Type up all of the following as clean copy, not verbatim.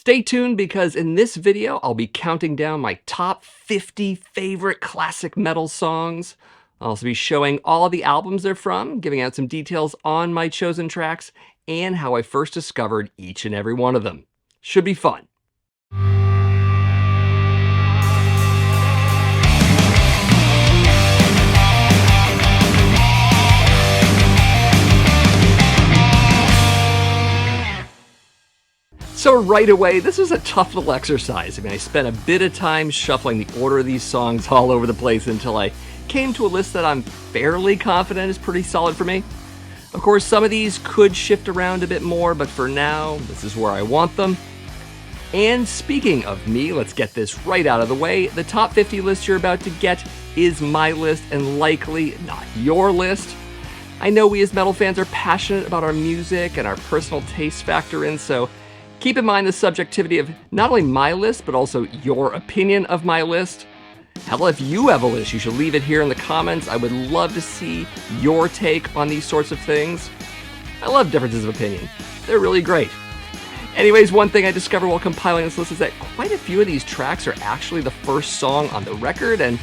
Stay tuned because in this video, I'll be counting down my top 50 favorite classic metal songs. I'll also be showing all of the albums they're from, giving out some details on my chosen tracks, and how I first discovered each and every one of them. Should be fun. So right away, this was a tough little exercise. I spent a bit of time shuffling the order of these songs all over the place until I came to a list that I'm fairly confident is pretty solid for me. Of course, some of these could shift around a bit more, but for now, this is where I want them. And speaking of me, let's get this right out of the way. The top 50 list you're about to get is my list and likely not your list. I know we as metal fans are passionate about our music and our personal taste factor in, so keep in mind the subjectivity of not only my list, but also your opinion of my list. Hell, if you have a list, you should leave it here in the comments. I would love to see your take on these sorts of things. I love differences of opinion. They're really great. Anyways, one thing I discovered while compiling this list is that quite a few of these tracks are actually the first song on the record, and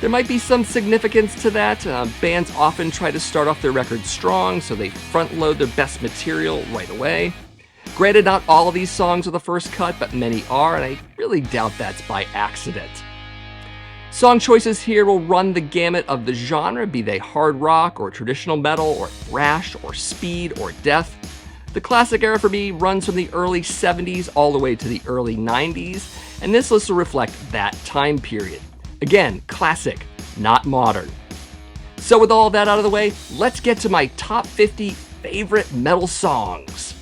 there might be some significance to that. Bands often try to start off their record strong, so they front load their best material right away. Granted, not all of these songs are the first cut, but many are, and I really doubt that's by accident. Song choices here will run the gamut of the genre, be they hard rock, or traditional metal, or thrash, or speed, or death. The classic era for me runs from the early 70s all the way to the early 90s, and this list will reflect that time period. Again, classic, not modern. So with all of that out of the way, let's get to my top 50 favorite metal songs.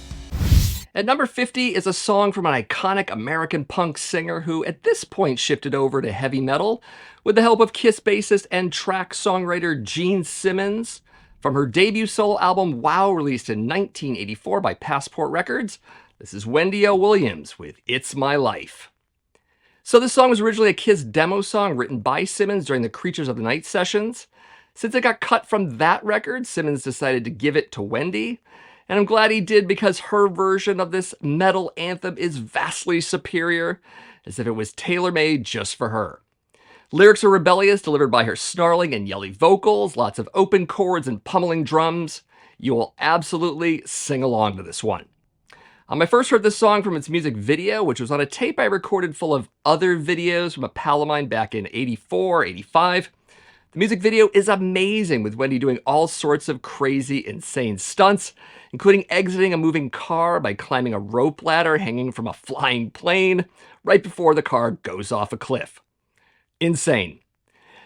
At number 50 is a song from an iconic American punk singer who at this point shifted over to heavy metal with the help of Kiss bassist and track songwriter Gene Simmons. From her debut solo album Wow, released in 1984 by Passport Records, this is Wendy Williams with It's My Life. So this song was originally a Kiss demo song written by Simmons during the Creatures of the Night sessions. Since it got cut from that record, Simmons decided to give it to Wendy. And I'm glad he did because her version of this metal anthem is vastly superior, as if it was tailor-made just for her. Lyrics are rebellious, delivered by her snarling and yelly vocals, lots of open chords and pummeling drums. You will absolutely sing along to this one. I first heard this song from its music video, which was on a tape I recorded full of other videos from a pal of mine back in 84, 85. The music video is amazing, with Wendy doing all sorts of crazy, insane stunts, including exiting a moving car by climbing a rope ladder hanging from a flying plane right before the car goes off a cliff. Insane.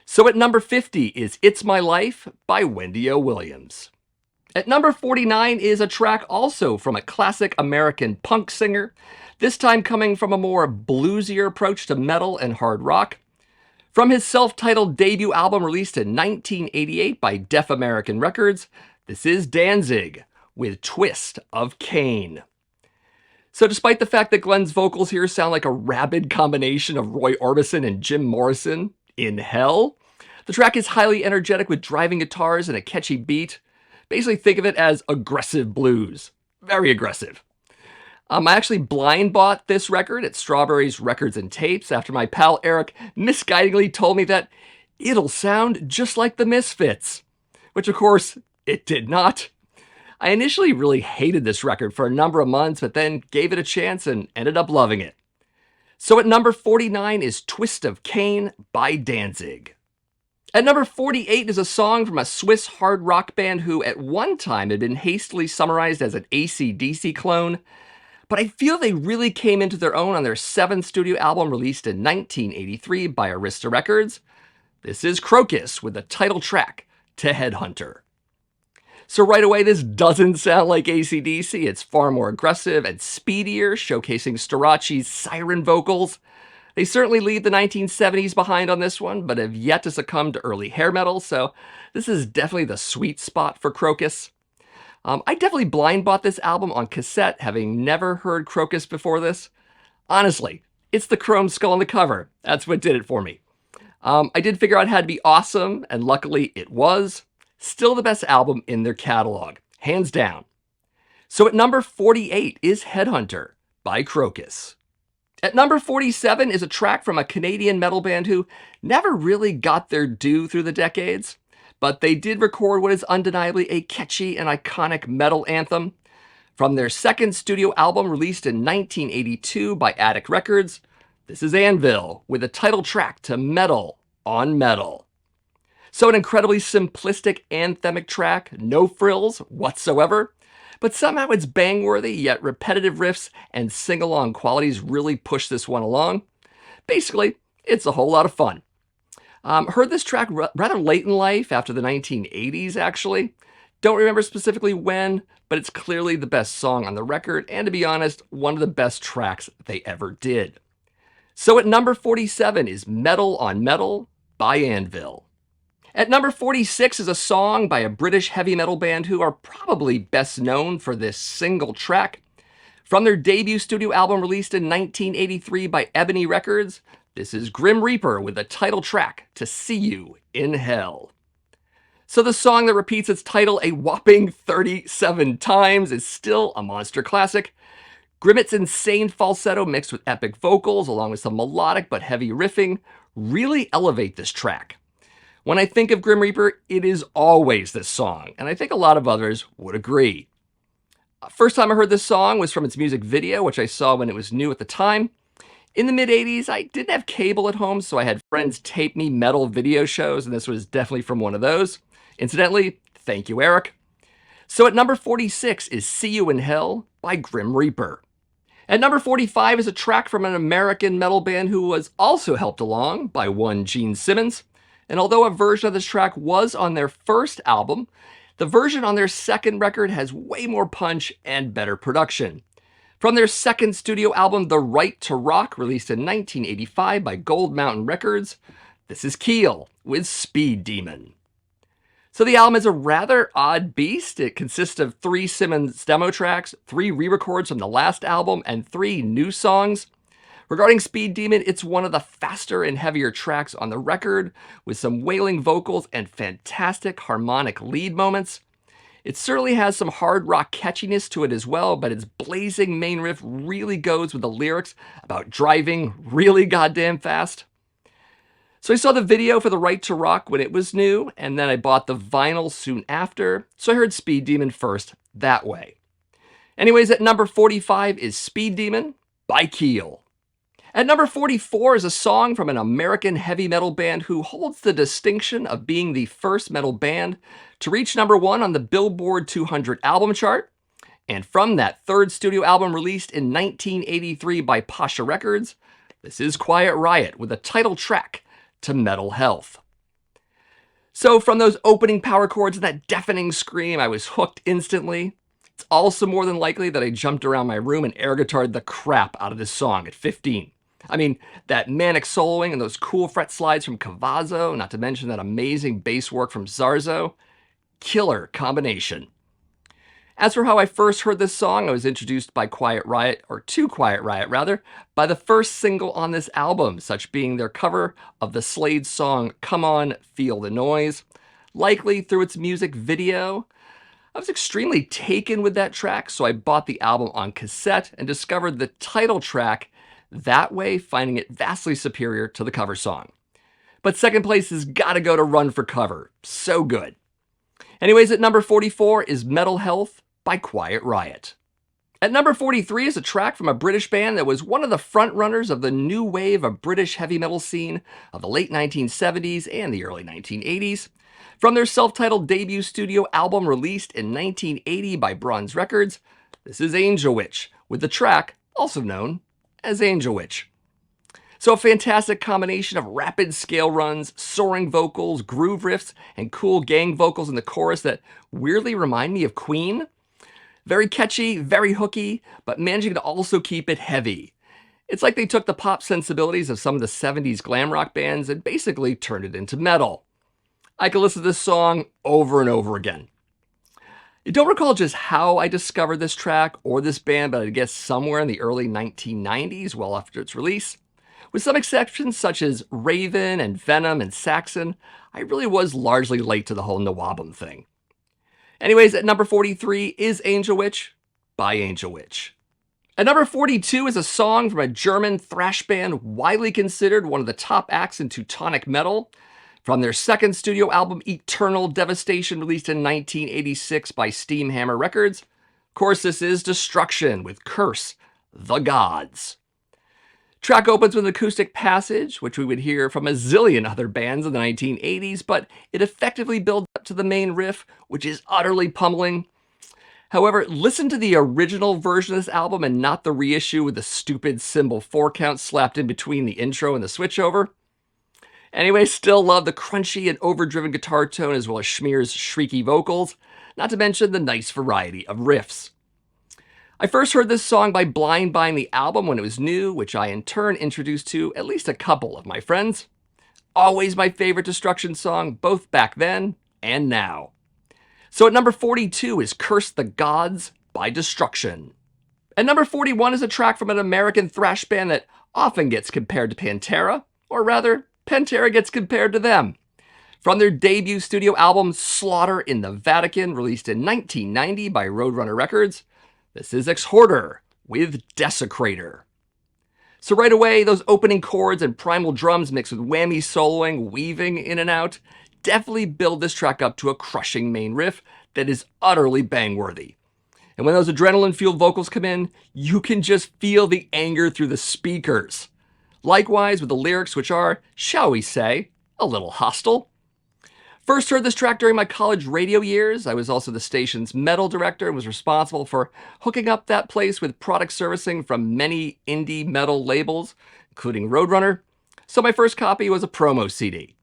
So at number 50 is It's My Life by Wendy Williams. At number 49 is a track also from a classic American punk singer, this time coming from a more bluesier approach to metal and hard rock. From his self-titled debut album released in 1988 by Deaf American Records, this is Danzig with Twist of Cain. So despite the fact that Glenn's vocals here sound like a rabid combination of Roy Orbison and Jim Morrison in hell, the track is highly energetic with driving guitars and a catchy beat. Basically think of it as aggressive blues. Very aggressive. I actually blind bought this record at Strawberries Records and Tapes after my pal Eric misguidingly told me that it'll sound just like the Misfits, which of course it did not. I initially really hated this record for a number of months, but then gave it a chance and ended up loving it. So at number 49 is Twist of Cain by Danzig. At number 48 is a song from a Swiss hard rock band who at one time had been hastily summarized as an AC/DC clone, but I feel they really came into their own on their 7th studio album released in 1983 by Arista Records. This is Krokus with the title track to Headhunter. So right away, this doesn't sound like AC/DC. It's far more aggressive and speedier, showcasing Storace's siren vocals. They certainly leave the 1970s behind on this one, but have yet to succumb to early hair metal, so this is definitely the sweet spot for Krokus. I definitely blind bought this album on cassette, having never heard Krokus before this. Honestly, it's the chrome skull on the cover. That's what did it for me. I did figure out it had to be awesome, and luckily it was. Still the best album in their catalog, hands down. So at number 48 is Headhunter by Krokus. At number 47 is a track from a Canadian metal band who never really got their due through the decades, but they did record what is undeniably a catchy and iconic metal anthem. From their second studio album released in 1982 by Attic Records, this is Anvil with the title track to Metal on Metal. So an incredibly simplistic anthemic track, no frills whatsoever, but somehow it's bang-worthy, yet repetitive riffs and sing-along qualities really push this one along. Basically, it's a whole lot of fun. Heard this track rather late in life, after the 1980s actually. Don't remember specifically when, but it's clearly the best song on the record, and to be honest, one of the best tracks they ever did. So at number 47 is Metal on Metal by Anvil. At number 46 is a song by a British heavy metal band who are probably best known for this single track. From their debut studio album released in 1983 by Ebony Records, this is Grim Reaper with the title track to See You in Hell. So the song that repeats its title a whopping 37 times is still a monster classic. Grimmett's insane falsetto mixed with epic vocals along with some melodic but heavy riffing really elevate this track. When I think of Grim Reaper, it is always this song, and I think a lot of others would agree. First time I heard this song was from its music video, which I saw when it was new at the time. In the mid-80s, I didn't have cable at home, so I had friends tape me metal video shows, and this was definitely from one of those. Incidentally, thank you, Eric. So at number 46 is See You in Hell by Grim Reaper. At number 45 is a track from an American metal band who was also helped along by one Gene Simmons. And although a version of this track was on their first album, the version on their second record has way more punch and better production. From their second studio album, The Right to Rock, released in 1985 by Gold Mountain Records, this is Keel with Speed Demon. So the album is a rather odd beast. It consists of 3 Simmons demo tracks, 3 re-records from the last album, and 3 new songs. Regarding Speed Demon, it's one of the faster and heavier tracks on the record, with some wailing vocals and fantastic harmonic lead moments. It certainly has some hard rock catchiness to it as well, but its blazing main riff really goes with the lyrics about driving really goddamn fast. So I saw the video for The Right to Rock when it was new, and then I bought the vinyl soon after, so I heard Speed Demon first that way. Anyways, at number 45 is Speed Demon by Keel. At number 44 is a song from an American heavy metal band who holds the distinction of being the first metal band to reach number 1 on the Billboard 200 album chart. And from that third studio album released in 1983 by Pasha Records, this is Quiet Riot with a title track to Metal Health. So from those opening power chords and that deafening scream, I was hooked instantly. It's also more than likely that I jumped around my room and air guitared the crap out of this song at 15. I mean, that manic soloing and those cool fret slides from Cavazo, not to mention that amazing bass work from Zarzo. Killer combination. As for how I first heard this song, I was introduced to Quiet Riot, by the first single on this album, such being their cover of the Slade song Come On, Feel the Noise. Likely through its music video. I was extremely taken with that track, so I bought the album on cassette and discovered the title track that way, finding it vastly superior to the cover song. But second place has got to go to Run for Cover. So good. Anyways, at number 44 is Metal Health by Quiet Riot. At number 43 is a track from a British band that was one of the frontrunners of the new wave of British heavy metal scene of the late 1970s and the early 1980s. From their self-titled debut studio album released in 1980 by Bronze Records, this is Angel Witch, with the track also known as Angel Witch. So a fantastic combination of rapid scale runs, soaring vocals, groove riffs, and cool gang vocals in the chorus that weirdly remind me of Queen. Very catchy, very hooky, but managing to also keep it heavy. It's like they took the pop sensibilities of some of the 70s glam rock bands and basically turned it into metal. I could listen to this song over and over again. I don't recall just how I discovered this track or this band, but I guess somewhere in the early 1990s, well after its release. With some exceptions such as Raven and Venom and Saxon, I really was largely late to the whole Nawabum thing. Anyways, at number 43 is Angel Witch by Angel Witch. At number 42 is a song from a German thrash band widely considered one of the top acts in Teutonic metal. From their second studio album, Eternal Devastation, released in 1986 by Steamhammer Records. Of course, this is Destruction with Curse the Gods. Track opens with an acoustic passage, which we would hear from a zillion other bands in the 1980s, but it effectively builds up to the main riff, which is utterly pummeling. However, listen to the original version of this album and not the reissue with the stupid cymbal 4 count slapped in between the intro and the switchover. Anyway, still love the crunchy and overdriven guitar tone as well as Schmear's shrieky vocals, not to mention the nice variety of riffs. I first heard this song by blind buying the album when it was new, which I in turn introduced to at least a couple of my friends. Always my favorite Destruction song, both back then and now. So at number 42 is Curse the Gods by Destruction. At number 41 is a track from an American thrash band that often gets compared to Pantera, or rather, Pantera gets compared to them. From their debut studio album, Slaughter in the Vatican, released in 1990 by Roadrunner Records, this is Exhorder with Desecrator. So right away, those opening chords and primal drums mixed with whammy soloing, weaving in and out, definitely build this track up to a crushing main riff that is utterly bang-worthy. And when those adrenaline-fueled vocals come in, you can just feel the anger through the speakers. Likewise with the lyrics, which are, shall we say, a little hostile. First heard this track during my college radio years. I was also the station's metal director and was responsible for hooking up that place with product servicing from many indie metal labels, including Roadrunner. So my first copy was a promo CD.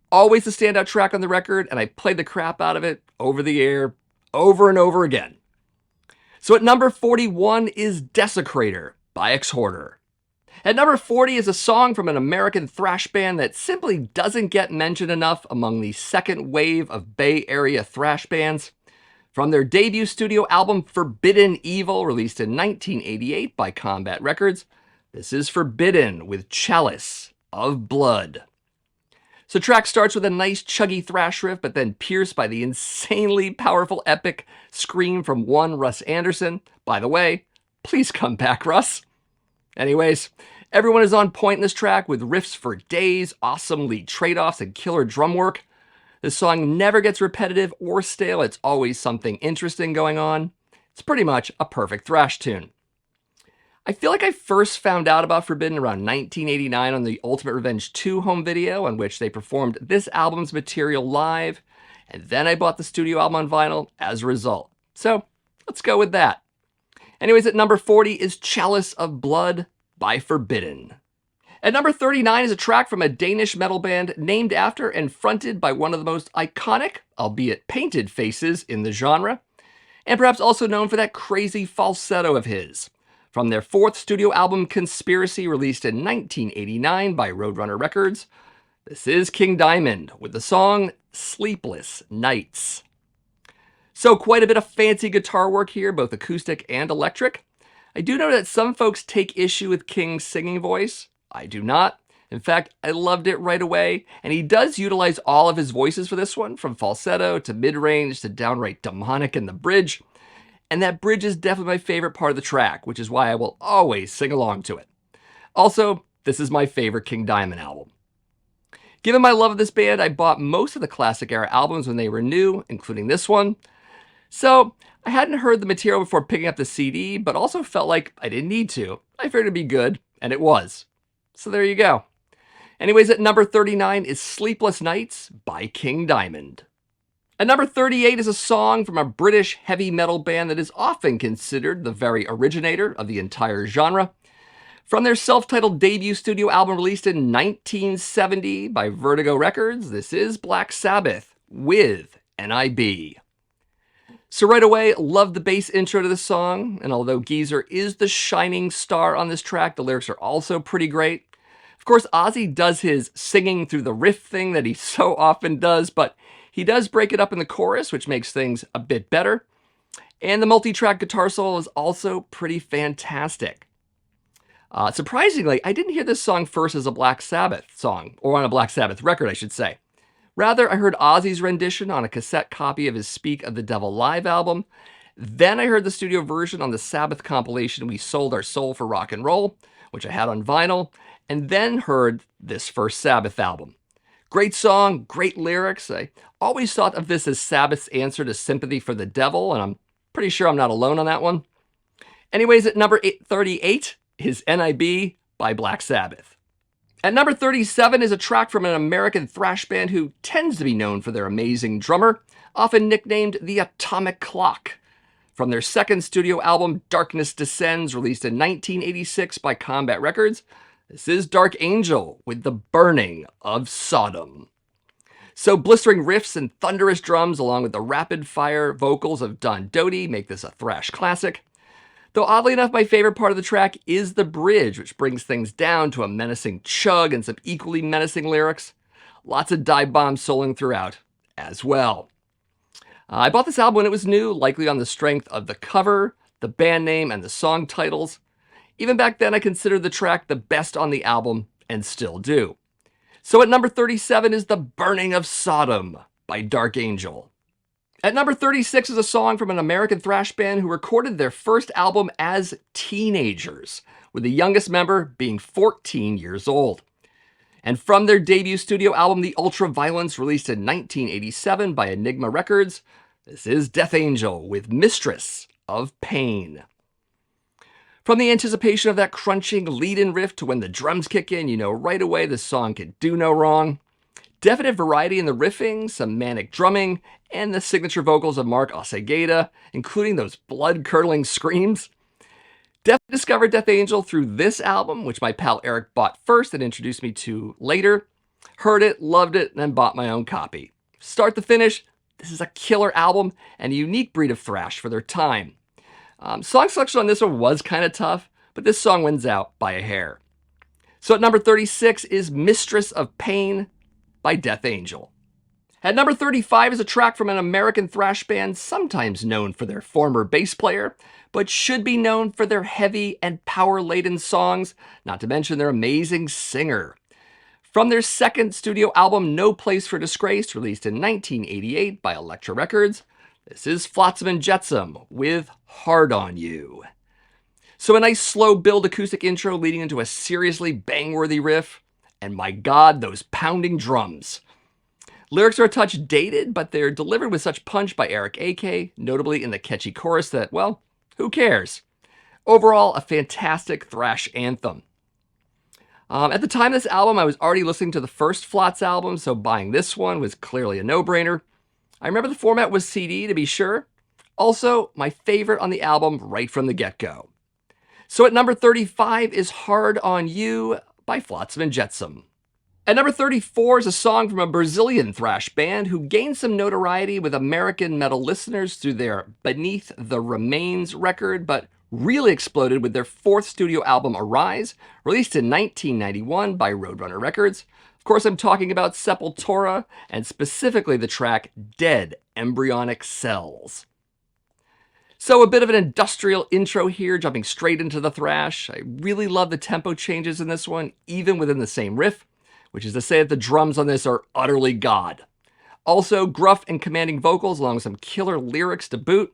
Always the standout track on the record, and I played the crap out of it over the air, over and over again. So at number 41 is Desecrator by Exhorder. At number 40 is a song from an American thrash band that simply doesn't get mentioned enough among the second wave of Bay Area thrash bands. From their debut studio album Forbidden Evil, released in 1988 by Combat Records, this is Forbidden with Chalice of Blood. So track starts with a nice chuggy thrash riff, but then pierced by the insanely powerful epic scream from one Russ Anderson. By the way, please come back, Russ. Anyways, everyone is on point in this track with riffs for days, awesome lead trade-offs, and killer drum work. This song never gets repetitive or stale. It's always something interesting going on. It's pretty much a perfect thrash tune. I feel like I first found out about Forbidden around 1989 on the Ultimate Revenge 2 home video, on which they performed this album's material live, and then I bought the studio album on vinyl as a result. So let's go with that. Anyways, at number 40 is Chalice of Blood by Forbidden. At number 39 is a track from a Danish metal band named after and fronted by one of the most iconic, albeit painted faces in the genre, and perhaps also known for that crazy falsetto of his. From their fourth studio album, Conspiracy, released in 1989 by Roadrunner Records, this is King Diamond with the song Sleepless Nights. So quite a bit of fancy guitar work here, both acoustic and electric. I do know that some folks take issue with King's singing voice. I do not. In fact, I loved it right away, and he does utilize all of his voices for this one, from falsetto to mid-range to downright demonic in the bridge. And that bridge is definitely my favorite part of the track, which is why I will always sing along to it. Also, this is my favorite King Diamond album. Given my love of this band, I bought most of the classic era albums when they were new, including this one. So I hadn't heard the material before picking up the CD, but also felt like I didn't need to. I figured it'd be good, and it was. So there you go. Anyways, at number 39 is Sleepless Nights by King Diamond. At number 38 is a song from a British heavy metal band that is often considered the very originator of the entire genre. From their self-titled debut studio album released in 1970 by Vertigo Records, this is Black Sabbath with NIB. So right away, love the bass intro to this song, and although Geezer is the shining star on this track, the lyrics are also pretty great. Of course, Ozzy does his singing through the riff thing that he so often does, but he does break it up in the chorus, which makes things a bit better. And the multi-track guitar solo is also pretty fantastic. Surprisingly, I didn't hear this song first as a Black Sabbath song, or on a Black Sabbath record, I should say. Rather, I heard Ozzy's rendition on a cassette copy of his Speak of the Devil Live album, Then I heard the studio version on the Sabbath compilation We Sold Our Soul for Rock and Roll, which I had on vinyl, and then heard this first Sabbath album. Great song, great lyrics. I always thought of this as Sabbath's answer to Sympathy for the Devil, and I'm pretty sure I'm not alone on that one. Anyways, at number 38 is NIB by Black Sabbath. At number 37 is a track from an American thrash band who tends to be known for their amazing drummer, often nicknamed the Atomic Clock. From their second studio album, Darkness Descends, released in 1986 by Combat Records, this is Dark Angel with the Burning of Sodom. So blistering riffs and thunderous drums along with the rapid-fire vocals of Don Doty make this a thrash classic. Though oddly enough, my favorite part of the track is the bridge, which brings things down to a menacing chug and some equally menacing lyrics. Lots of dive bombs soloing throughout as well. I bought this album when it was new, likely on the strength of the cover, the band name, and the song titles. Even back then, I considered the track the best on the album, and still do. So at number 37 is The Burning of Sodom by Dark Angel. At number 36 is a song from an American thrash band who recorded their first album as teenagers, with the youngest member being 14 years old. And from their debut studio album, The Ultraviolence, released in 1987 by Enigma Records, this is Death Angel with Mistress of Pain. From the anticipation of that crunching lead-in riff to when the drums kick in, you know right away the song can do no wrong. Definite variety in the riffing, some manic drumming, and the signature vocals of Mark Osegeda, including those blood-curdling screams. Definitely discovered Death Angel through this album, which my pal Eric bought first and introduced me to later. Heard it, loved it, and then bought my own copy. Start to finish, this is a killer album and a unique breed of thrash for their time. Song selection on this one was kind of tough, but this song wins out by a hair. So at number 36 is Mistress of Pain by Death Angel. At number 35 is a track from an American thrash band sometimes known for their former bass player, but should be known for their heavy and power-laden songs, not to mention their amazing singer. From their second studio album, No Place for Disgrace, released in 1988 by Elektra Records, this is Flotsam and Jetsam with Hard On You. So a nice slow build acoustic intro leading into a seriously bang-worthy riff, and my god, those pounding drums. Lyrics are a touch dated, but they're delivered with such punch by Eric A.K., notably in the catchy chorus that, well, who cares? Overall, a fantastic thrash anthem. At the time of this album, I was already listening to the first Flots album, so buying this one was clearly a no-brainer. I remember the format was CD, to be sure. Also, my favorite on the album right from the get-go. So at number 35 is Hard On You by Flotsam and Jetsam. At number 34 is a song from a Brazilian thrash band who gained some notoriety with American metal listeners through their Beneath the Remains record, but really exploded with their fourth studio album Arise, released in 1991 by Roadrunner Records. Of course, I'm talking about Sepultura, and specifically the track Dead Embryonic Cells. So a bit of an industrial intro here, jumping straight into the thrash. I really love the tempo changes in this one, even within the same riff, which is to say that the drums on this are utterly god. Also, gruff and commanding vocals along with some killer lyrics to boot.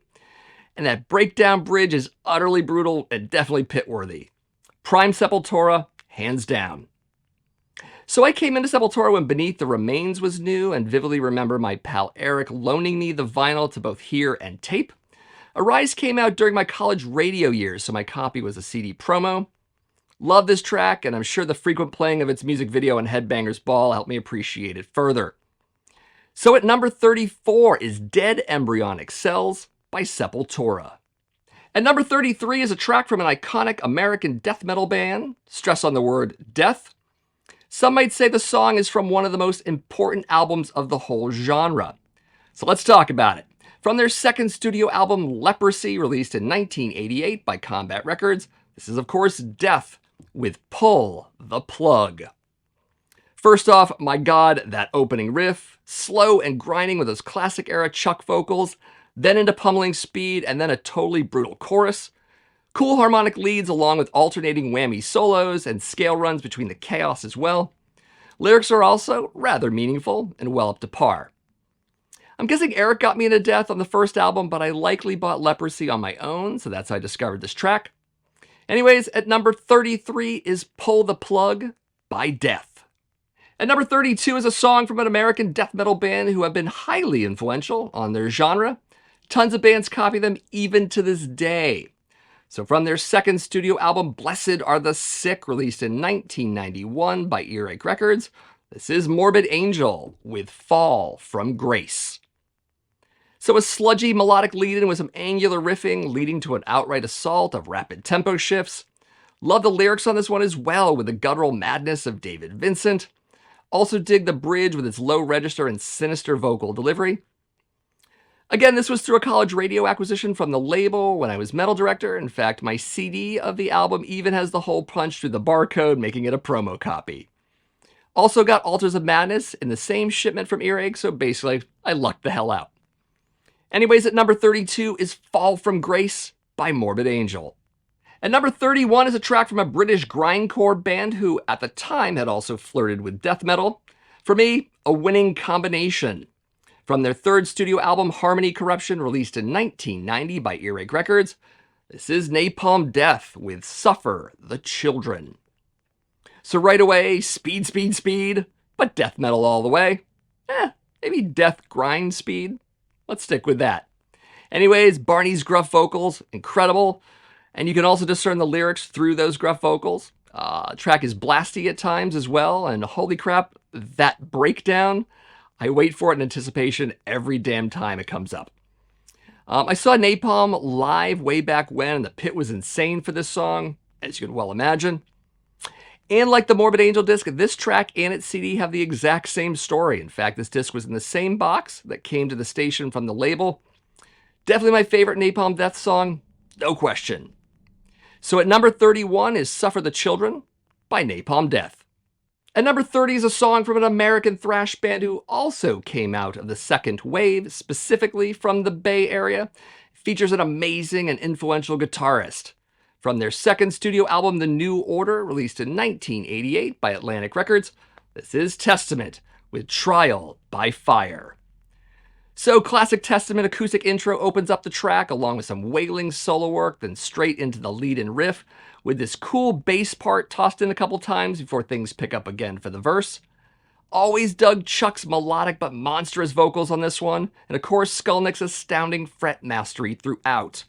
And that breakdown bridge is utterly brutal and definitely pit-worthy. Prime Sepultura, hands down. So I came into Sepultura when Beneath the Remains was new, and vividly remember my pal Eric loaning me the vinyl to both hear and tape. Arise came out during my college radio years, so my copy was a CD promo. Love this track, and I'm sure the frequent playing of its music video and Headbangers Ball helped me appreciate it further. So at number 34 is Dead Embryonic Cells by Sepultura. At number 33 is a track from an iconic American death metal band, stress on the word death. Some might say the song is from one of the most important albums of the whole genre. So let's talk about it. From their second studio album, Leprosy, released in 1988 by Combat Records, this is of course Death with Pull the Plug. First off, my god, that opening riff, slow and grinding with those classic era Chuck vocals, then into pummeling speed, and then a totally brutal chorus. Cool harmonic leads along with alternating whammy solos and scale runs between the chaos as well. Lyrics are also rather meaningful and well up to par. I'm guessing Eric got me into Death on the first album, but I likely bought Leprosy on my own, so that's how I discovered this track. Anyways, at number 33 is Pull the Plug by Death. At number 32 is a song from an American death metal band who have been highly influential on their genre. Tons of bands copy them even to this day. So from their second studio album, Blessed Are the Sick, released in 1991 by Earache Records, this is Morbid Angel with Fall from Grace. So a sludgy melodic lead-in with some angular riffing leading to an outright assault of rapid tempo shifts. Love the lyrics on this one as well, with the guttural madness of David Vincent. Also dig the bridge with its low register and sinister vocal delivery. Again, this was through a college radio acquisition from the label when I was metal director. In fact, my CD of the album even has the hole punched through the barcode, making it a promo copy. Also got Altars of Madness in the same shipment from Earache, so basically, I lucked the hell out. Anyways, at number 32 is Fall from Grace by Morbid Angel. At number 31 is a track from a British grindcore band who, at the time, had also flirted with death metal. For me, a winning combination. From their third studio album, Harmony Corruption, released in 1990 by Earache Records, this is Napalm Death with Suffer the Children. So right away, speed, speed, speed, but death metal all the way. Maybe death grind speed. Let's stick with that. Anyways, Barney's gruff vocals, incredible. And you can also discern the lyrics through those gruff vocals. The track is blasty at times as well, and holy crap, that breakdown, I wait for it in anticipation every damn time it comes up. I saw Napalm live way back when, and the pit was insane for this song, as you can well imagine. And like the Morbid Angel disc, this track and its CD have the exact same story. In fact, this disc was in the same box that came to the station from the label. Definitely my favorite Napalm Death song, no question. So at number 31 is Suffer the Children by Napalm Death. At number 30 is a song from an American thrash band who also came out of the second wave, specifically from the Bay Area. It features an amazing and influential guitarist. From their second studio album, The New Order, released in 1988 by Atlantic Records, this is Testament with Trial by Fire. So classic Testament acoustic intro opens up the track along with some wailing solo work, then straight into the lead-in riff with this cool bass part tossed in a couple times before things pick up again for the verse. Always dug Chuck's melodic but monstrous vocals on this one, and of course Skulnick's astounding fret mastery throughout.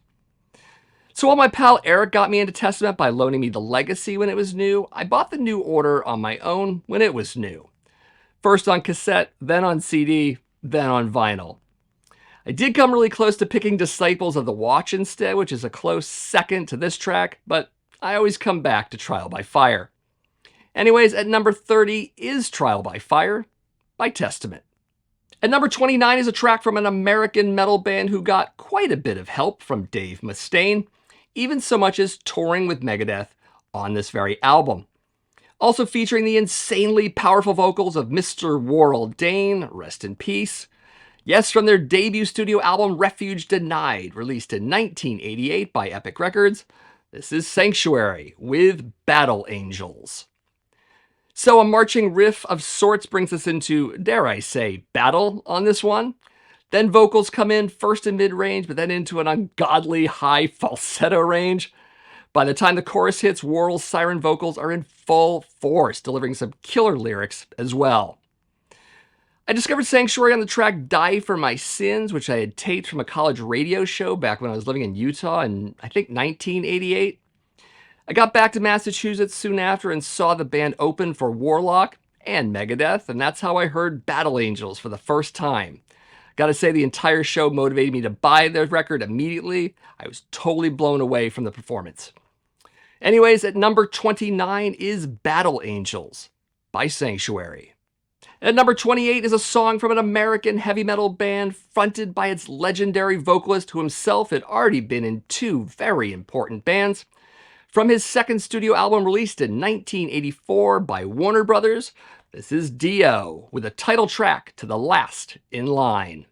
So while my pal Eric got me into Testament by loaning me the Legacy when it was new, I bought the New Order on my own when it was new. First on cassette, then on CD, then on vinyl. I did come really close to picking Disciples of the Watch instead, which is a close second to this track, but I always come back to Trial by Fire. Anyways, at number 30 is Trial by Fire by Testament. At number 29 is a track from an American metal band who got quite a bit of help from Dave Mustaine, even so much as touring with Megadeth on this very album. Also featuring the insanely powerful vocals of Mr. Warrell Dane, rest in peace. Yes, from their debut studio album Refuge Denied, released in 1988 by Epic Records, this is Sanctuary with Battle Angels. So a marching riff of sorts brings us into, dare I say, battle on this one. Then vocals come in first in mid-range, but then into an ungodly high falsetto range. By the time the chorus hits, Worrell's siren vocals are in full force, delivering some killer lyrics as well. I discovered Sanctuary on the track Die for My Sins, which I had taped from a college radio show back when I was living in Utah in, I think, 1988. I got back to Massachusetts soon after and saw the band open for Warlock and Megadeth, and that's how I heard Battle Angels for the first time. Gotta say, the entire show motivated me to buy their record immediately. I was totally blown away from the performance. Anyways, at number 29 is Battle Angels by Sanctuary. At number 28 is a song from an American heavy metal band fronted by its legendary vocalist who himself had already been in two very important bands. From his second studio album released in 1984 by Warner Brothers, this is Dio with a title track to The Last in Line.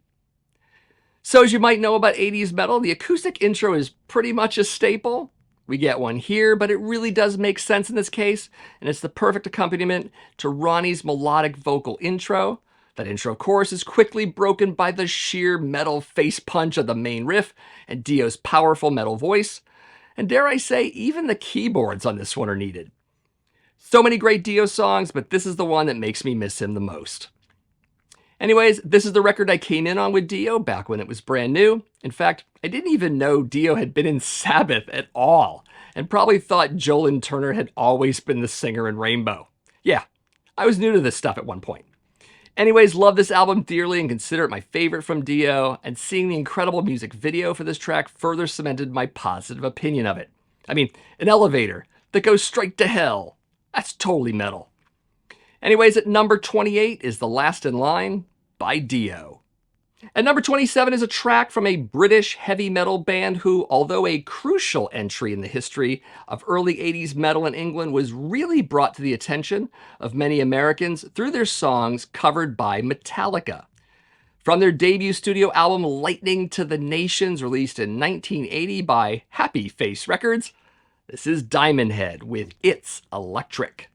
So as you might know about 80s metal, the acoustic intro is pretty much a staple. We get one here, but it really does make sense in this case, and it's the perfect accompaniment to Ronnie's melodic vocal intro. That intro chorus is quickly broken by the sheer metal face punch of the main riff and Dio's powerful metal voice. And dare I say, even the keyboards on this one are needed. So many great Dio songs, but this is the one that makes me miss him the most. Anyways, this is the record I came in on with Dio back when it was brand new. In fact, I didn't even know Dio had been in Sabbath at all, and probably thought Joel Turner had always been the singer in Rainbow. Yeah, I was new to this stuff at one point. Anyways, love this album dearly and consider it my favorite from Dio, and seeing the incredible music video for this track further cemented my positive opinion of it. I mean, an elevator that goes straight to hell. That's totally metal. Anyways, at number 28 is The Last in Line by Dio. At number 27 is a track from a British heavy metal band who, although a crucial entry in the history of early 80s metal in England, was really brought to the attention of many Americans through their songs covered by Metallica. From their debut studio album Lightning to the Nations, released in 1980 by Happy Face Records, this is Diamond Head with It's Electric.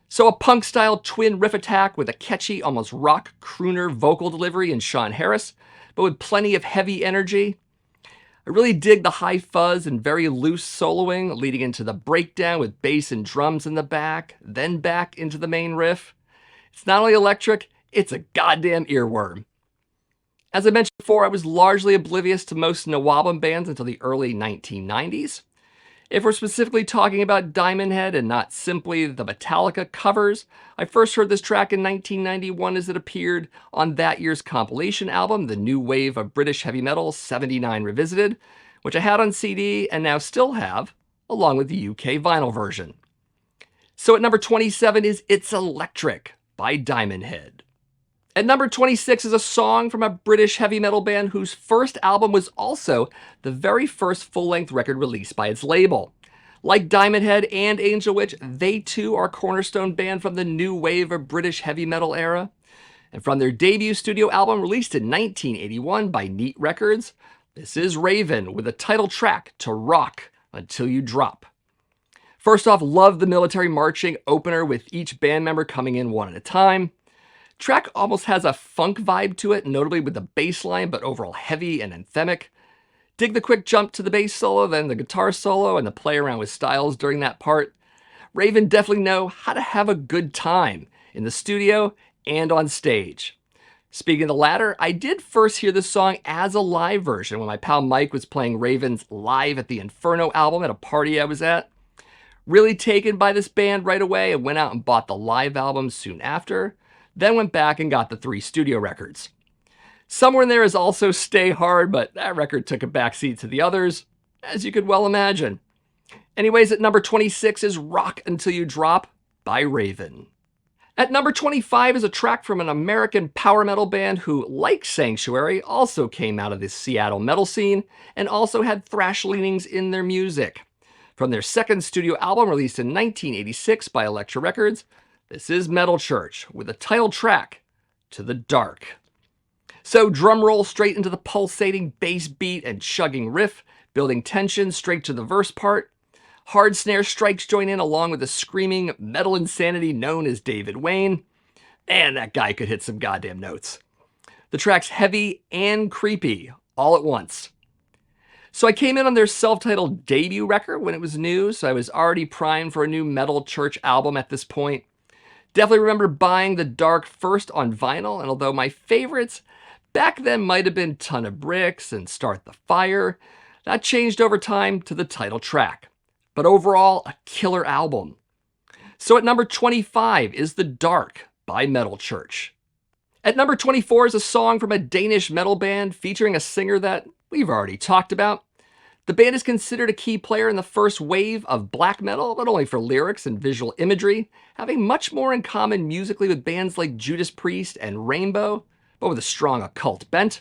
So a punk-style twin riff attack with a catchy, almost rock crooner vocal delivery in Sean Harris, but with plenty of heavy energy. I really dig the high fuzz and very loose soloing, leading into the breakdown with bass and drums in the back, then back into the main riff. It's not only electric, it's a goddamn earworm. As I mentioned before, I was largely oblivious to most Nawabum bands until the early 1990s. If we're specifically talking about Diamond Head and not simply the Metallica covers, I first heard this track in 1991 as it appeared on that year's compilation album, The New Wave of British Heavy Metal 79 Revisited, which I had on CD and now still have, along with the UK vinyl version. So at number 27 is It's Electric by Diamond Head. At number 26 is a song from a British heavy metal band whose first album was also the very first full-length record released by its label. Like Diamond Head and Angel Witch, they too are a cornerstone band from the new wave of British heavy metal era. And from their debut studio album released in 1981 by Neat Records, this is Raven with the title track To Rock Until You Drop. First off, love the military marching opener with each band member coming in one at a time. Track almost has a funk vibe to it, notably with the bass line, but overall heavy and anthemic. Dig the quick jump to the bass solo, then the guitar solo, and the play around with styles during that part. Raven definitely know how to have a good time in the studio and on stage. Speaking of the latter, I did first hear this song as a live version when my pal Mike was playing Raven's Live at the Inferno album at a party I was at. Really taken by this band right away and went out and bought the live album soon after. Then went back and got the 3 studio records. Somewhere in there is also Stay Hard, but that record took a backseat to the others, as you could well imagine. Anyways, at number 26 is Rock Until You Drop by Raven. At number 25 is a track from an American power metal band who, like Sanctuary, also came out of the Seattle metal scene and also had thrash leanings in their music. From their second studio album released in 1986 by Elektra Records, this is Metal Church with the title track, To the Dark. So drum roll straight into the pulsating bass beat and chugging riff, building tension straight to the verse part. Hard snare strikes join in along with the screaming metal insanity known as David Wayne. And that guy could hit some goddamn notes. The track's heavy and creepy all at once. So I came in on their self-titled debut record when it was new, so I was already primed for a new Metal Church album at this point. Definitely remember buying The Dark first on vinyl, and although my favorites back then might have been Ton of Bricks and Start the Fire, that changed over time to the title track. But overall, a killer album. So at number 25 is The Dark by Metal Church. At number 24 is a song from a Danish metal band featuring a singer that we've already talked about. The band is considered a key player in the first wave of black metal, not only for lyrics and visual imagery, having much more in common musically with bands like Judas Priest and Rainbow, but with a strong occult bent.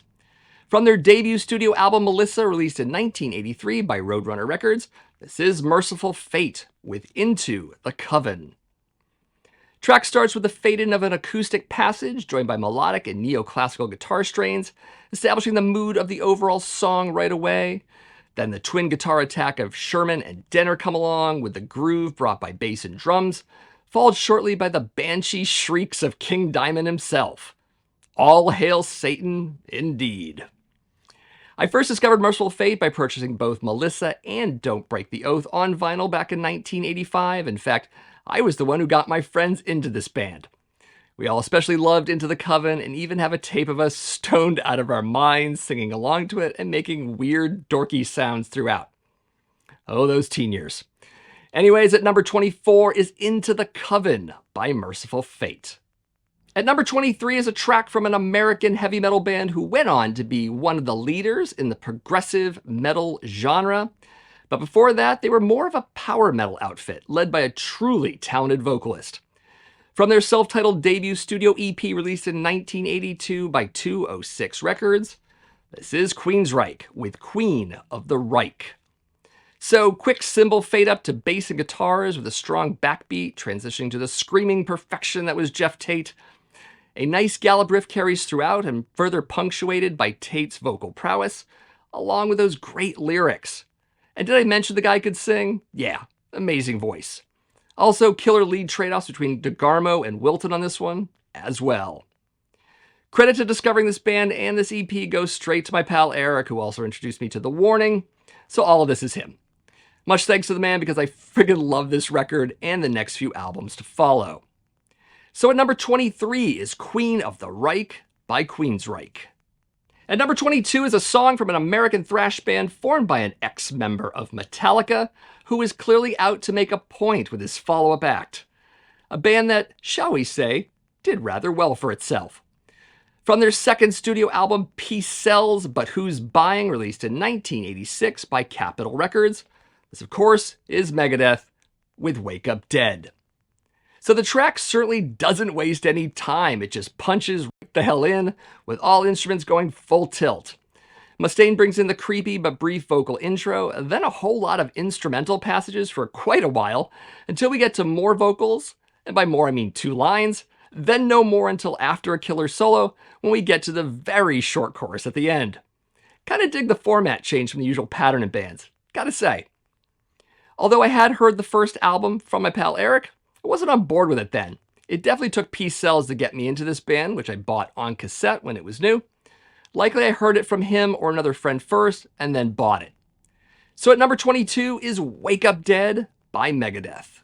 From their debut studio album Melissa, released in 1983 by Roadrunner Records, this is Mercyful Fate with Into the Coven. Track starts with the fade-in of an acoustic passage, joined by melodic and neoclassical guitar strains, establishing the mood of the overall song right away. Then the twin guitar attack of Sherman and Denner come along with the groove brought by bass and drums, followed shortly by the banshee shrieks of King Diamond himself. All hail Satan, indeed. I first discovered Mercyful Fate by purchasing both Melissa and Don't Break the Oath on vinyl back in 1985. In fact, I was the one who got my friends into this band. We all especially loved Into the Coven and even have a tape of us stoned out of our minds singing along to it and making weird, dorky sounds throughout. Oh, those teen years. Anyways, at number 24 is Into the Coven by Mercyful Fate. At number 23 is a track from an American heavy metal band who went on to be one of the leaders in the progressive metal genre. But before that, they were more of a power metal outfit, led by a truly talented vocalist. From their self-titled debut studio EP released in 1982 by 206 Records, this is Queensryche with Queen of the Reich. So, quick cymbal fade up to bass and guitars with a strong backbeat, transitioning to the screaming perfection that was Jeff Tate. A nice gallop riff carries throughout and further punctuated by Tate's vocal prowess, along with those great lyrics. And did I mention the guy could sing? Yeah, amazing voice. Also, killer lead trade-offs between DeGarmo and Wilton on this one, as well. Credit to discovering this band and this EP goes straight to my pal Eric, who also introduced me to The Warning, so all of this is him. Much thanks to the man because I friggin' love this record and the next few albums to follow. So at number 23 is Queen of the Reich by Queensryche. At number 22 is a song from an American thrash band formed by an ex-member of Metallica, who is clearly out to make a point with his follow-up act. A band that, shall we say, did rather well for itself. From their second studio album, Peace Sells, But Who's Buying, released in 1986 by Capitol Records, this of course is Megadeth with Wake Up Dead. So the track certainly doesn't waste any time, it just punches right the hell in, with all instruments going full tilt. Mustaine brings in the creepy but brief vocal intro, then a whole lot of instrumental passages for quite a while, until we get to more vocals, and by more I mean 2 lines, then no more until after a killer solo, when we get to the very short chorus at the end. Kinda dig the format change from the usual pattern in bands, gotta say. Although I had heard the first album from my pal Eric, I wasn't on board with it then. It definitely took Peace Sells to get me into this band, which I bought on cassette when it was new. Likely I heard it from him or another friend first, and then bought it. So at number 22 is Wake Up Dead by Megadeth.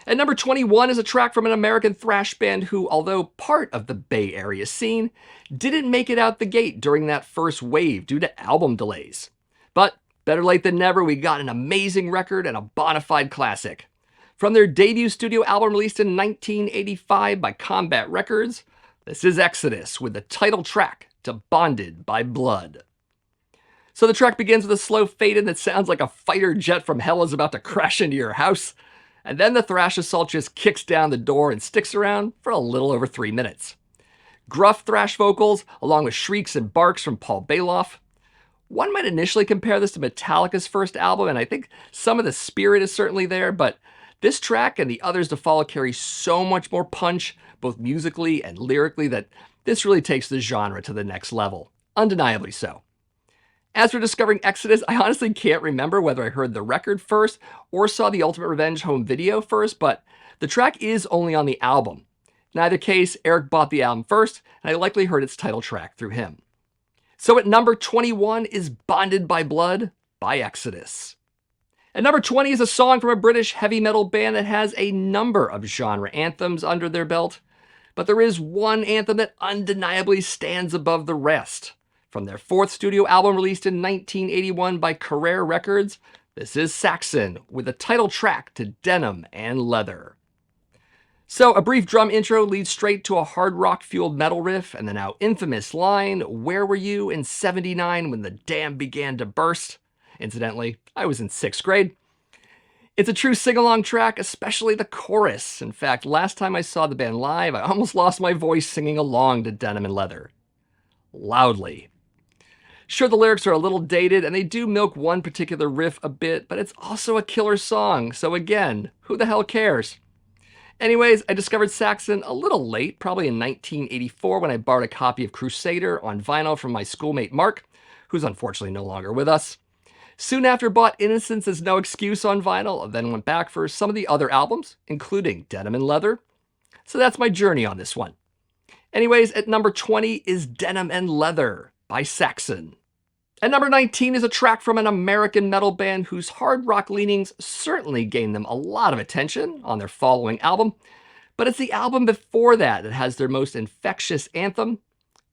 At number 21 is a track from an American thrash band who, although part of the Bay Area scene, didn't make it out the gate during that first wave due to album delays. But better late than never, we got an amazing record and a bona fide classic. From their debut studio album released in 1985 by Combat Records, this is Exodus with the title track to Bonded by Blood. So the track begins with a slow fade-in that sounds like a fighter jet from hell is about to crash into your house, and then the thrash assault just kicks down the door and sticks around for a little over 3 minutes. Gruff thrash vocals, along with shrieks and barks from Paul Bailoff. One might initially compare this to Metallica's first album, and I think some of the spirit is certainly there, but this track and the others to follow carry so much more punch, both musically and lyrically, that this really takes the genre to the next level. Undeniably so. As for discovering Exodus, I honestly can't remember whether I heard the record first or saw the Ultimate Revenge home video first, but the track is only on the album. In either case, Eric bought the album first, and I likely heard its title track through him. So at number 21 is Bonded by Blood by Exodus. At number 20 is a song from a British heavy metal band that has a number of genre anthems under their belt, but there is one anthem that undeniably stands above the rest. From their 4th studio album released in 1981 by Kreator Records, this is Saxon with the title track to Denim and Leather. So a brief drum intro leads straight to a hard rock fueled metal riff and the now infamous line, "Where were you in '79 when the dam began to burst?" Incidentally, I was in 6th grade. It's a true sing-along track, especially the chorus. In fact, last time I saw the band live, I almost lost my voice singing along to Denim and Leather. Loudly. Sure, the lyrics are a little dated, and they do milk one particular riff a bit, but it's also a killer song, so again, who the hell cares? Anyways, I discovered Saxon a little late, probably in 1984 when I borrowed a copy of Crusader on vinyl from my schoolmate Mark, who's unfortunately no longer with us. Soon after, bought Innocence Is No Excuse on vinyl, and then went back for some of the other albums, including Denim and Leather. So that's my journey on this one. Anyways, at number 20 is Denim and Leather by Saxon. At number 19 is a track from an American metal band whose hard rock leanings certainly gained them a lot of attention on their following album, but it's the album before that that has their most infectious anthem.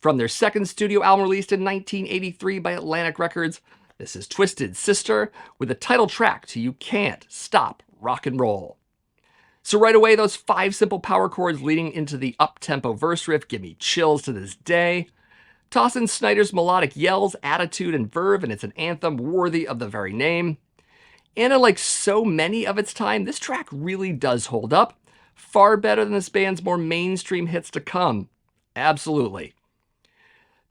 From their second studio album released in 1983 by Atlantic Records, this is Twisted Sister with the title track to You Can't Stop Rock and Roll. So right away, those 5 simple power chords leading into the up-tempo verse riff give me chills to this day. Toss in Snyder's melodic yells, attitude, and verve, and it's an anthem worthy of the very name. And unlike so many of its time, this track really does hold up. Far better than this band's more mainstream hits to come. Absolutely.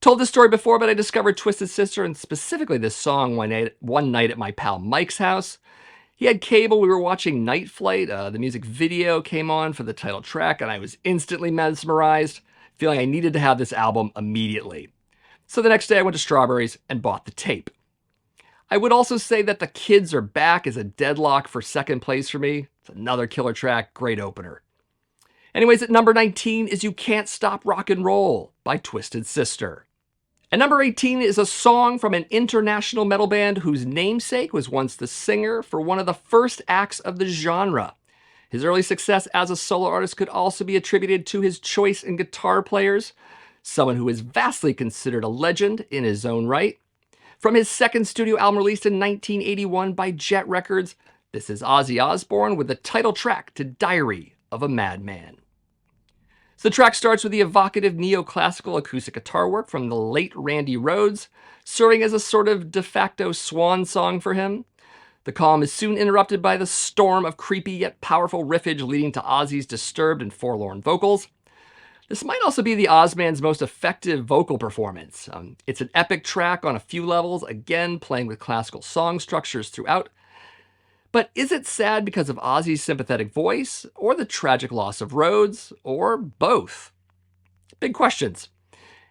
Told this story before, but I discovered Twisted Sister, and specifically this song, one night at my pal Mike's house. He had cable, we were watching Night Flight, the music video came on for the title track, and I was instantly mesmerized, feeling I needed to have this album immediately. So the next day I went to Strawberries and bought the tape. I would also say that The Kids Are Back is a deadlock for second place for me. It's another killer track, great opener. Anyways, at number 19 is You Can't Stop Rock and Roll by Twisted Sister. At number 18 is a song from an international metal band whose namesake was once the singer for one of the first acts of the genre. His early success as a solo artist could also be attributed to his choice in guitar players, someone who is vastly considered a legend in his own right. From his second studio album released in 1981 by Jet Records, this is Ozzy Osbourne with the title track to Diary of a Madman. So the track starts with the evocative neoclassical acoustic guitar work from the late Randy Rhoads, serving as a sort of de facto swan song for him. The calm is soon interrupted by the storm of creepy yet powerful riffage leading to Ozzy's disturbed and forlorn vocals. This might also be the Ozman's most effective vocal performance. It's an epic track on a few levels, again playing with classical song structures throughout. But is it sad because of Ozzy's sympathetic voice, or the tragic loss of Rhoads, or both? Big questions.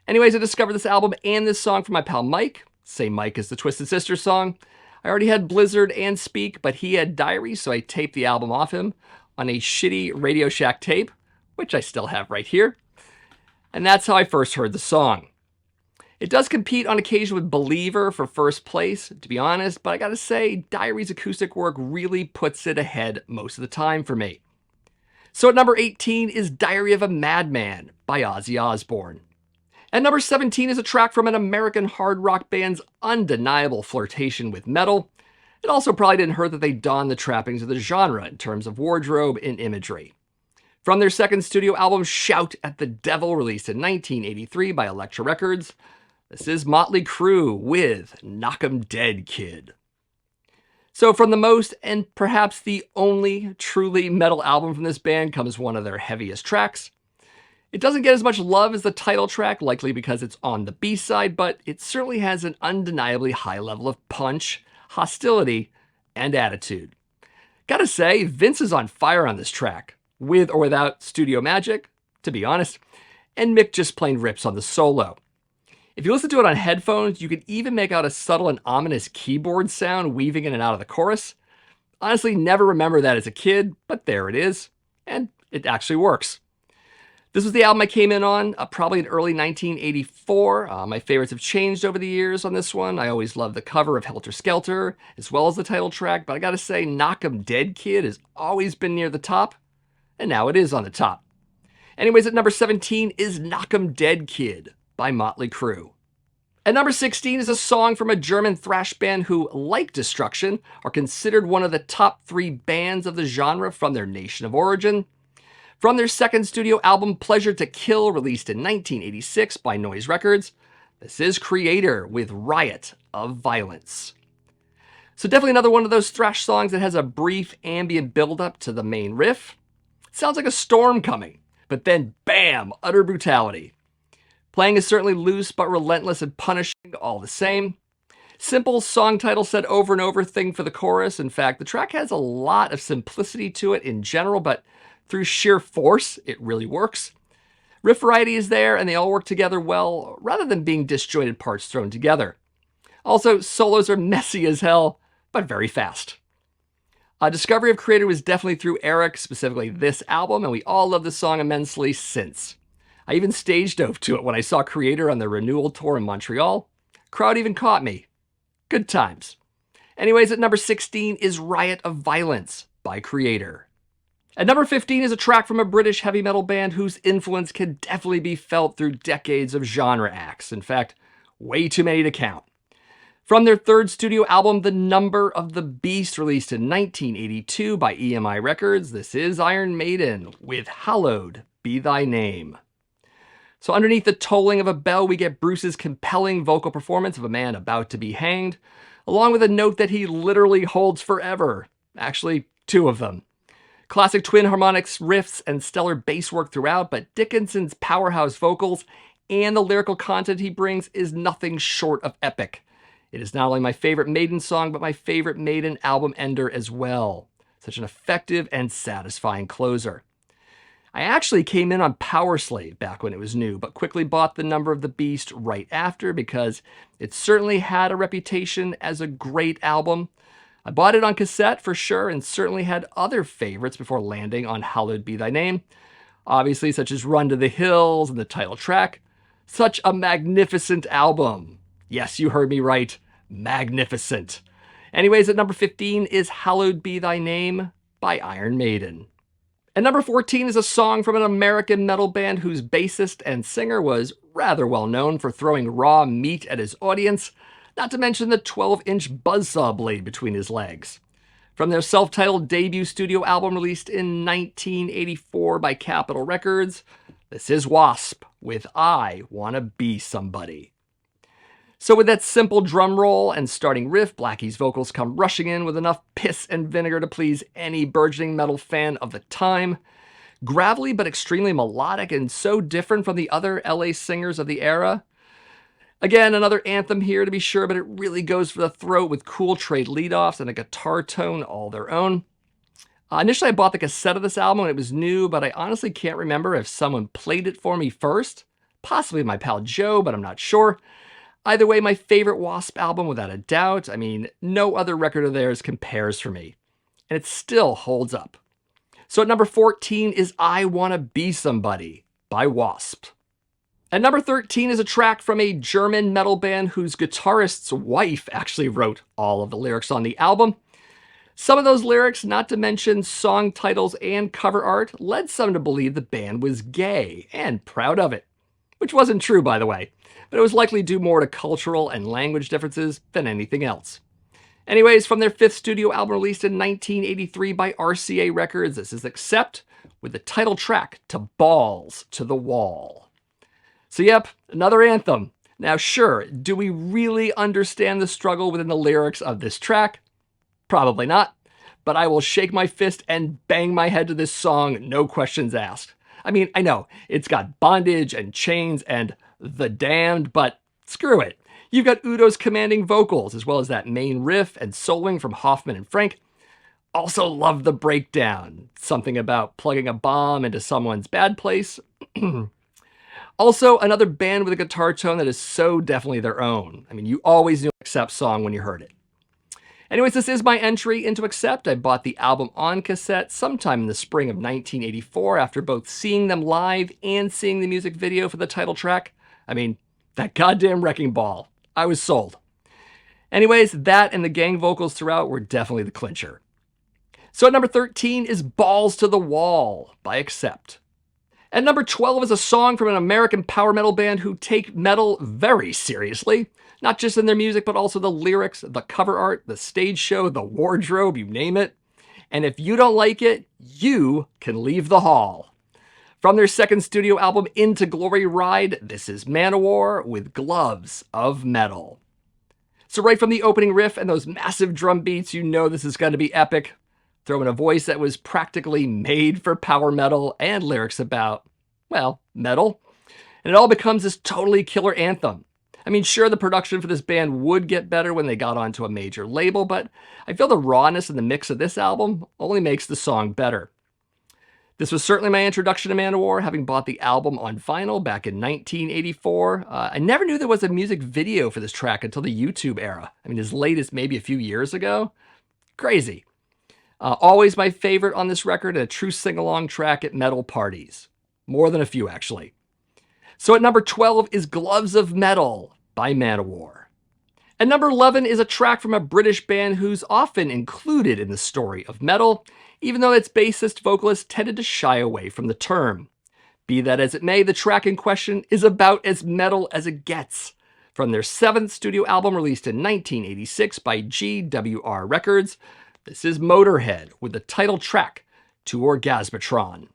Anyways, I discovered this album and this song from my pal Mike. Same Mike as the Twisted Sister song. I already had Blizzard and Speak, but he had Diary, so I taped the album off him on a shitty Radio Shack tape, which I still have right here. And that's how I first heard the song. It does compete on occasion with Believer for first place, to be honest, but I gotta say, Diary's acoustic work really puts it ahead most of the time for me. So at number 18 is Diary of a Madman by Ozzy Osbourne. At number 17 is a track from an American hard rock band's undeniable flirtation with metal. It also probably didn't hurt that they donned the trappings of the genre in terms of wardrobe and imagery. From their second studio album, Shout at the Devil, released in 1983 by Elektra Records, this is Motley Crue with Knock 'Em Dead Kid. So from the most, and perhaps the only truly metal album from this band, comes one of their heaviest tracks. It doesn't get as much love as the title track, likely because it's on the B-side, but it certainly has an undeniably high level of punch, hostility, and attitude. Gotta say, Vince is on fire on this track, with or without studio magic, to be honest, and Mick just plain rips on the solo. If you listen to it on headphones, you can even make out a subtle and ominous keyboard sound weaving in and out of the chorus. Honestly, never remember that as a kid, but there it is, and it actually works. This was the album I came in on, probably in early 1984. My favorites have changed over the years on this one. I always loved the cover of Helter Skelter, as well as the title track, but I gotta say, Knock 'Em Dead Kid has always been near the top, and now it is on the top. Anyways, at number 17 is Knock 'Em Dead Kid by Motley Crue. At number 16 is a song from a German thrash band who, like Destruction, are considered one of the top 3 bands of the genre from their nation of origin. From their second studio album, Pleasure to Kill, released in 1986 by Noise Records, this is Kreator with Riot of Violence. So definitely another one of those thrash songs that has a brief ambient build-up to the main riff. It sounds like a storm coming, but then bam, utter brutality. Playing is certainly loose but relentless and punishing all the same. Simple song title said over and over thing for the chorus. In fact, the track has a lot of simplicity to it in general, but through sheer force, it really works. Riff variety is there, and they all work together well, rather than being disjointed parts thrown together. Also, solos are messy as hell, but very fast. Discovery of Kreator was definitely through Eric, specifically this album, and we all love the song immensely since. I even stage dove to it when I saw Kreator on their renewal tour in Montreal. Crowd even caught me. Good times. Anyways, at number 16 is Riot of Violence by Kreator. At number 15 is a track from a British heavy metal band whose influence can definitely be felt through decades of genre acts. In fact, way too many to count. From their third studio album, The Number of the Beast, released in 1982 by EMI Records, this is Iron Maiden with Hallowed Be Thy Name. So underneath the tolling of a bell, we get Bruce's compelling vocal performance of a man about to be hanged, along with a note that he literally holds forever. Actually, two of them. Classic twin harmonics riffs and stellar bass work throughout, but Dickinson's powerhouse vocals and the lyrical content he brings is nothing short of epic. It is not only my favorite Maiden song, but my favorite Maiden album ender as well. Such an effective and satisfying closer. I actually came in on Powerslave back when it was new, but quickly bought The Number of the Beast right after because it certainly had a reputation as a great album. I bought it on cassette for sure and certainly had other favorites before landing on Hallowed Be Thy Name. Obviously, such as Run to the Hills and the title track. Such a magnificent album. Yes, you heard me right. Magnificent. Anyways, at number 15 is Hallowed Be Thy Name by Iron Maiden. At number 14 is a song from an American metal band whose bassist and singer was rather well known for throwing raw meat at his audience, not to mention the 12-inch buzzsaw blade between his legs. From their self-titled debut studio album released in 1984 by Capitol Records, this is WASP with I Wanna Be Somebody. So with that simple drum roll and starting riff, Blackie's vocals come rushing in with enough piss and vinegar to please any burgeoning metal fan of the time. Gravelly but extremely melodic and so different from the other LA singers of the era. Again, another anthem here to be sure, but it really goes for the throat with cool trade leadoffs and a guitar tone all their own. Initially, I bought the cassette of this album when it was new, but I honestly can't remember if someone played it for me first. Possibly my pal Joe, but I'm not sure. Either way, my favorite WASP album without a doubt. I mean, no other record of theirs compares for me. And it still holds up. So at number 14 is I Wanna Be Somebody by WASP. At number 13 is a track from a German metal band whose guitarist's wife actually wrote all of the lyrics on the album. Some of those lyrics, not to mention song titles and cover art, led some to believe the band was gay, and proud of it. Which wasn't true, by the way, but it was likely due more to cultural and language differences than anything else. Anyways, from their fifth studio album released in 1983 by RCA Records, this is Accept with the title track To Balls to the Wall. So yep, another anthem. Now sure, do we really understand the struggle within the lyrics of this track? Probably not, but I will shake my fist and bang my head to this song, no questions asked. I mean, I know, it's got bondage and chains and the damned, but screw it. You've got Udo's commanding vocals, as well as that main riff and soloing from Hoffman and Frank. Also love the breakdown. Something about plugging a bomb into someone's bad place. Also, another band with a guitar tone that is so definitely their own. I mean, you always knew Accept song when you heard it. Anyways, this is my entry into Accept. I bought the album on cassette sometime in the spring of 1984 after both seeing them live and seeing the music video for the title track. I mean, that goddamn wrecking ball. I was sold. Anyways, that and the gang vocals throughout were definitely the clincher. So at number 13 is Balls to the Wall by Accept. At number 12 is a song from an American power metal band who take metal very seriously. Not just in their music, but also the lyrics, the cover art, the stage show, the wardrobe, you name it. And if you don't like it, you can leave the hall. From their second studio album, Into Glory Ride, this is Manowar with Gloves of Metal. So right from the opening riff and those massive drum beats, you know this is going to be epic. Throw in a voice that was practically made for power metal and lyrics about, well, metal. And it all becomes this totally killer anthem. I mean, sure, the production for this band would get better when they got onto a major label, but I feel the rawness in the mix of this album only makes the song better. This was certainly my introduction to Manowar, having bought the album on vinyl back in 1984. I never knew there was a music video for this track until the YouTube era. I mean, as late as maybe a few years ago. Crazy. Always my favorite on this record, and a true sing-along track at metal parties. More than a few, actually. So at number 12 is Gloves of Metal by Manowar. At number 11 is a track from a British band who's often included in the story of metal, even though its bassist vocalist tended to shy away from the term. Be that as it may, the track in question is about as metal as it gets. From their 7th studio album released in 1986 by GWR Records, this is Motorhead with the title track, To Orgasmatron.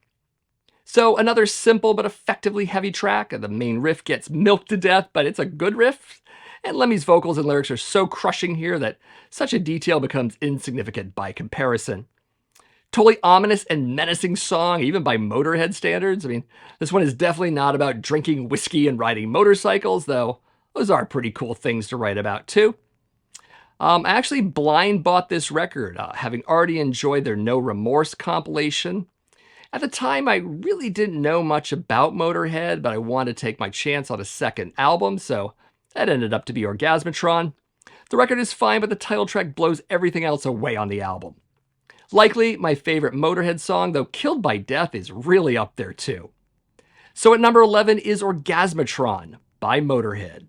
So another simple but effectively heavy track. The main riff gets milked to death, but it's a good riff. And Lemmy's vocals and lyrics are so crushing here that such a detail becomes insignificant by comparison. Totally ominous and menacing song, even by Motorhead standards. I mean, this one is definitely not about drinking whiskey and riding motorcycles, though those are pretty cool things to write about too. I actually blind bought this record, having already enjoyed their No Remorse compilation. At the time, I really didn't know much about Motorhead, but I wanted to take my chance on a second album, so that ended up to be Orgasmatron. The record is fine, but the title track blows everything else away on the album. Likely my favorite Motorhead song, though Killed by Death is really up there too. So at number 11 is Orgasmatron by Motorhead.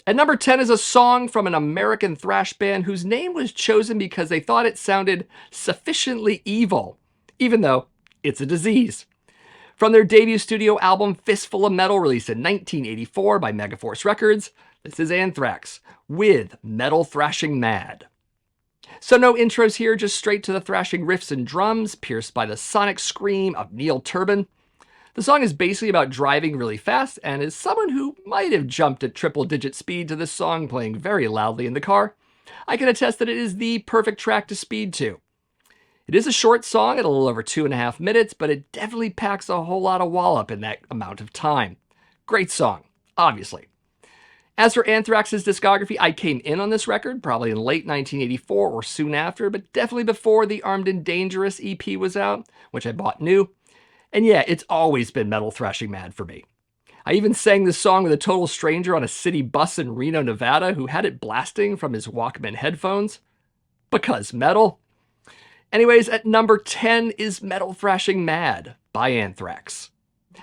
At number 10 is a song from an American thrash band whose name was chosen because they thought it sounded sufficiently evil, even though it's a disease. From their debut studio album Fistful of Metal, released in 1984 by Megaforce Records, this is Anthrax with Metal Thrashing Mad. So no intros here, just straight to the thrashing riffs and drums, pierced by the sonic scream of Neil Turbin. The song is basically about driving really fast, and as someone who might have jumped at triple-digit speed to this song playing very loudly in the car, I can attest that it is the perfect track to speed to. It is a short song at a little over 2.5 minutes, but it definitely packs a whole lot of wallop in that amount of time. Great song, obviously. As for Anthrax's discography, I came in on this record probably in late 1984 or soon after, but definitely before the Armed and Dangerous EP was out, which I bought new. And yeah, it's always been metal thrashing mad for me. I even sang this song with a total stranger on a city bus in Reno, Nevada, who had it blasting from his Walkman headphones. Because metal. Anyways, at number 10 is Metal Thrashing Mad by Anthrax.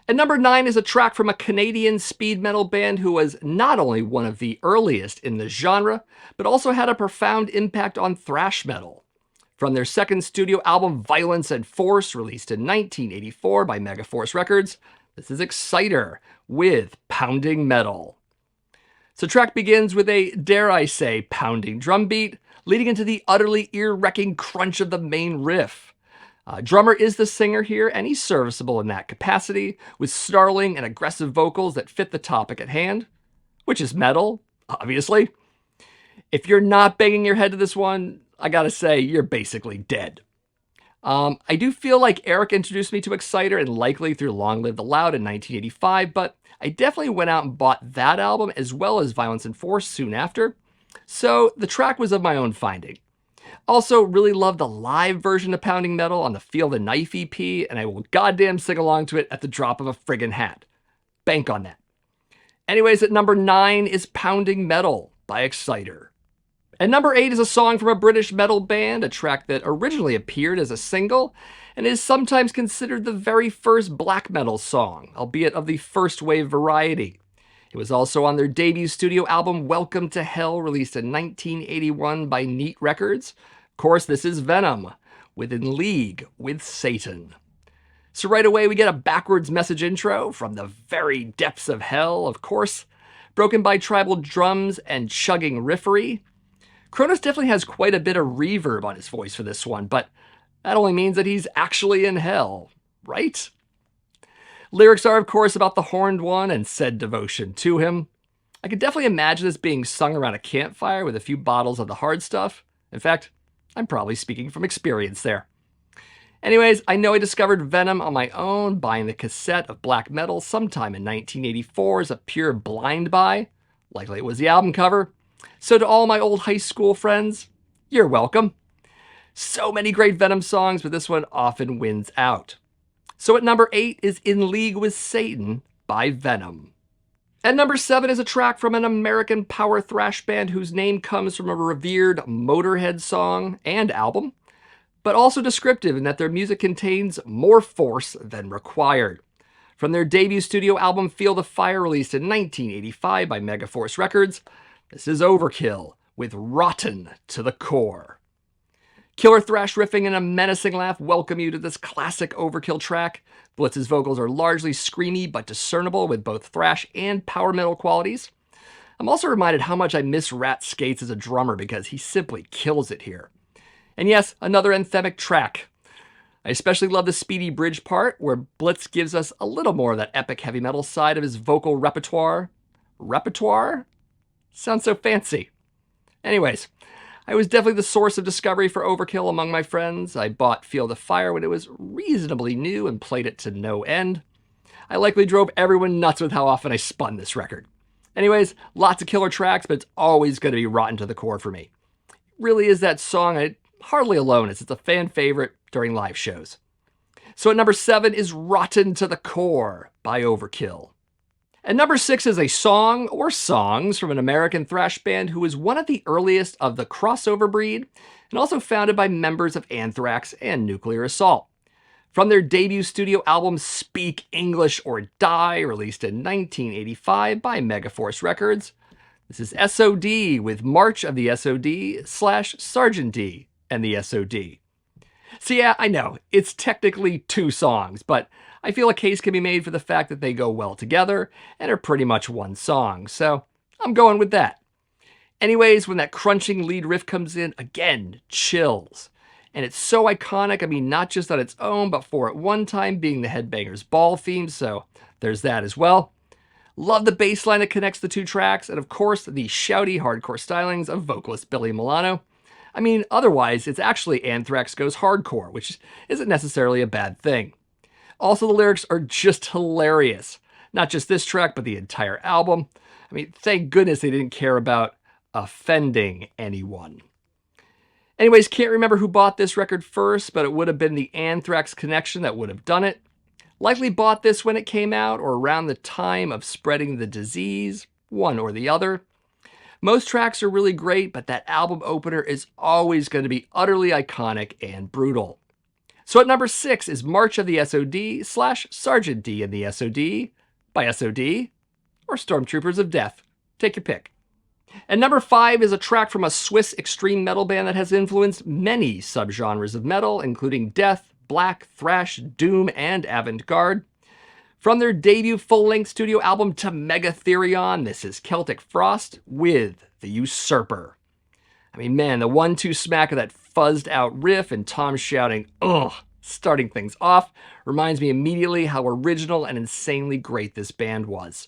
At number 9 is a track from a Canadian speed metal band who was not only one of the earliest in the genre, but also had a profound impact on thrash metal. From their second studio album Violence and Force, released in 1984 by Megaforce Records, this is Exciter with Pounding Metal. So the track begins with a, dare I say, pounding drum beat, leading into the utterly ear-wrecking crunch of the main riff. Drummer is the singer here, and he's serviceable in that capacity, with snarling and aggressive vocals that fit the topic at hand, which is metal, obviously. If you're not banging your head to this one, I gotta say, you're basically dead. I do feel like Eric introduced me to Exciter, and likely through Long Live the Loud in 1985, but I definitely went out and bought that album as well as Violence and Force soon after, so the track was of my own finding. Also, really love the live version of Pounding Metal on the Feel the Knife EP, and I will goddamn sing along to it at the drop of a friggin' hat. Bank on that. Anyways, at number 9 is Pounding Metal by Exciter. At number 8 is a song from a British metal band, a track that originally appeared as a single, and is sometimes considered the very first black metal song, albeit of the first wave variety. It was also on their debut studio album Welcome to Hell, released in 1981 by Neat Records. Of course, this is Venom, with In League with Satan. So right away we get a backwards message intro from the very depths of hell, of course, broken by tribal drums and chugging riffery. Krokus definitely has quite a bit of reverb on his voice for this one, but that only means that he's actually in hell, right? Lyrics are, of course, about the Horned One and said devotion to him. I could definitely imagine this being sung around a campfire with a few bottles of the hard stuff. In fact, I'm probably speaking from experience there. Anyways, I know I discovered Venom on my own, buying the cassette of black metal sometime in 1984 as a pure blind buy. Likely it was the album cover. So to all my old high school friends, you're welcome. So many great Venom songs, but this one often wins out. So at number 8 is In League with Satan by Venom. At number 7 is a track from an American power thrash band whose name comes from a revered Motorhead song and album, but also descriptive in that their music contains more force than required. From their debut studio album Feel the Fire, released in 1985 by Megaforce Records, this is Overkill with Rotten to the Core. Killer thrash riffing and a menacing laugh welcome you to this classic Overkill track. Blitz's vocals are largely screamy but discernible with both thrash and power metal qualities. I'm also reminded how much I miss Rat Skates as a drummer because he simply kills it here. And yes, another anthemic track. I especially love the speedy bridge part where Blitz gives us a little more of that epic heavy metal side of his vocal repertoire. Repertoire? Sounds so fancy. Anyways, I was definitely the source of discovery for Overkill among my friends. I bought Feel the Fire when it was reasonably new and played it to no end. I likely drove everyone nuts with how often I spun this record. Anyways, lots of killer tracks, but it's always going to be Rotten to the Core for me. It really is that song I'm hardly alone as it's a fan favorite during live shows. So at number 7 is Rotten to the Core by Overkill. At number 6 is a song or songs from an American thrash band who was one of the earliest of the crossover breed and also founded by members of Anthrax and Nuclear Assault. From their debut studio album Speak English or Die, released in 1985 by Megaforce Records, this is SOD with March of the SOD / Sergeant D and the SOD. So yeah, I know, it's technically 2 songs, but I feel a case can be made for the fact that they go well together and are pretty much one song, so I'm going with that. Anyways, when that crunching lead riff comes in, again, chills. And it's so iconic, I mean, not just on its own, but for at one time being the Headbangers Ball theme, so there's that as well. Love the bass line that connects the 2 tracks, and of course, the shouty hardcore stylings of vocalist Billy Milano. I mean, otherwise, it's actually Anthrax Goes Hardcore, which isn't necessarily a bad thing. Also, the lyrics are just hilarious. Not just this track, but the entire album. I mean, thank goodness they didn't care about offending anyone. Anyways, can't remember who bought this record first, but it would have been the Anthrax connection that would have done it. Likely bought this when it came out or around the time of Spreading the Disease, one or the other. Most tracks are really great, but that album opener is always going to be utterly iconic and brutal. So at number 6 is March of the SOD / Sergeant D and the SOD by SOD or Stormtroopers of Death. Take your pick. And number 5 is a track from a Swiss extreme metal band that has influenced many subgenres of metal, including death, black, thrash, doom, and avant-garde. From their debut full-length studio album To Megatherion, this is Celtic Frost with The Usurper. I mean, man, the 1-2 smack of that fuzzed out riff and Tom shouting, ugh, starting things off, reminds me immediately how original and insanely great this band was.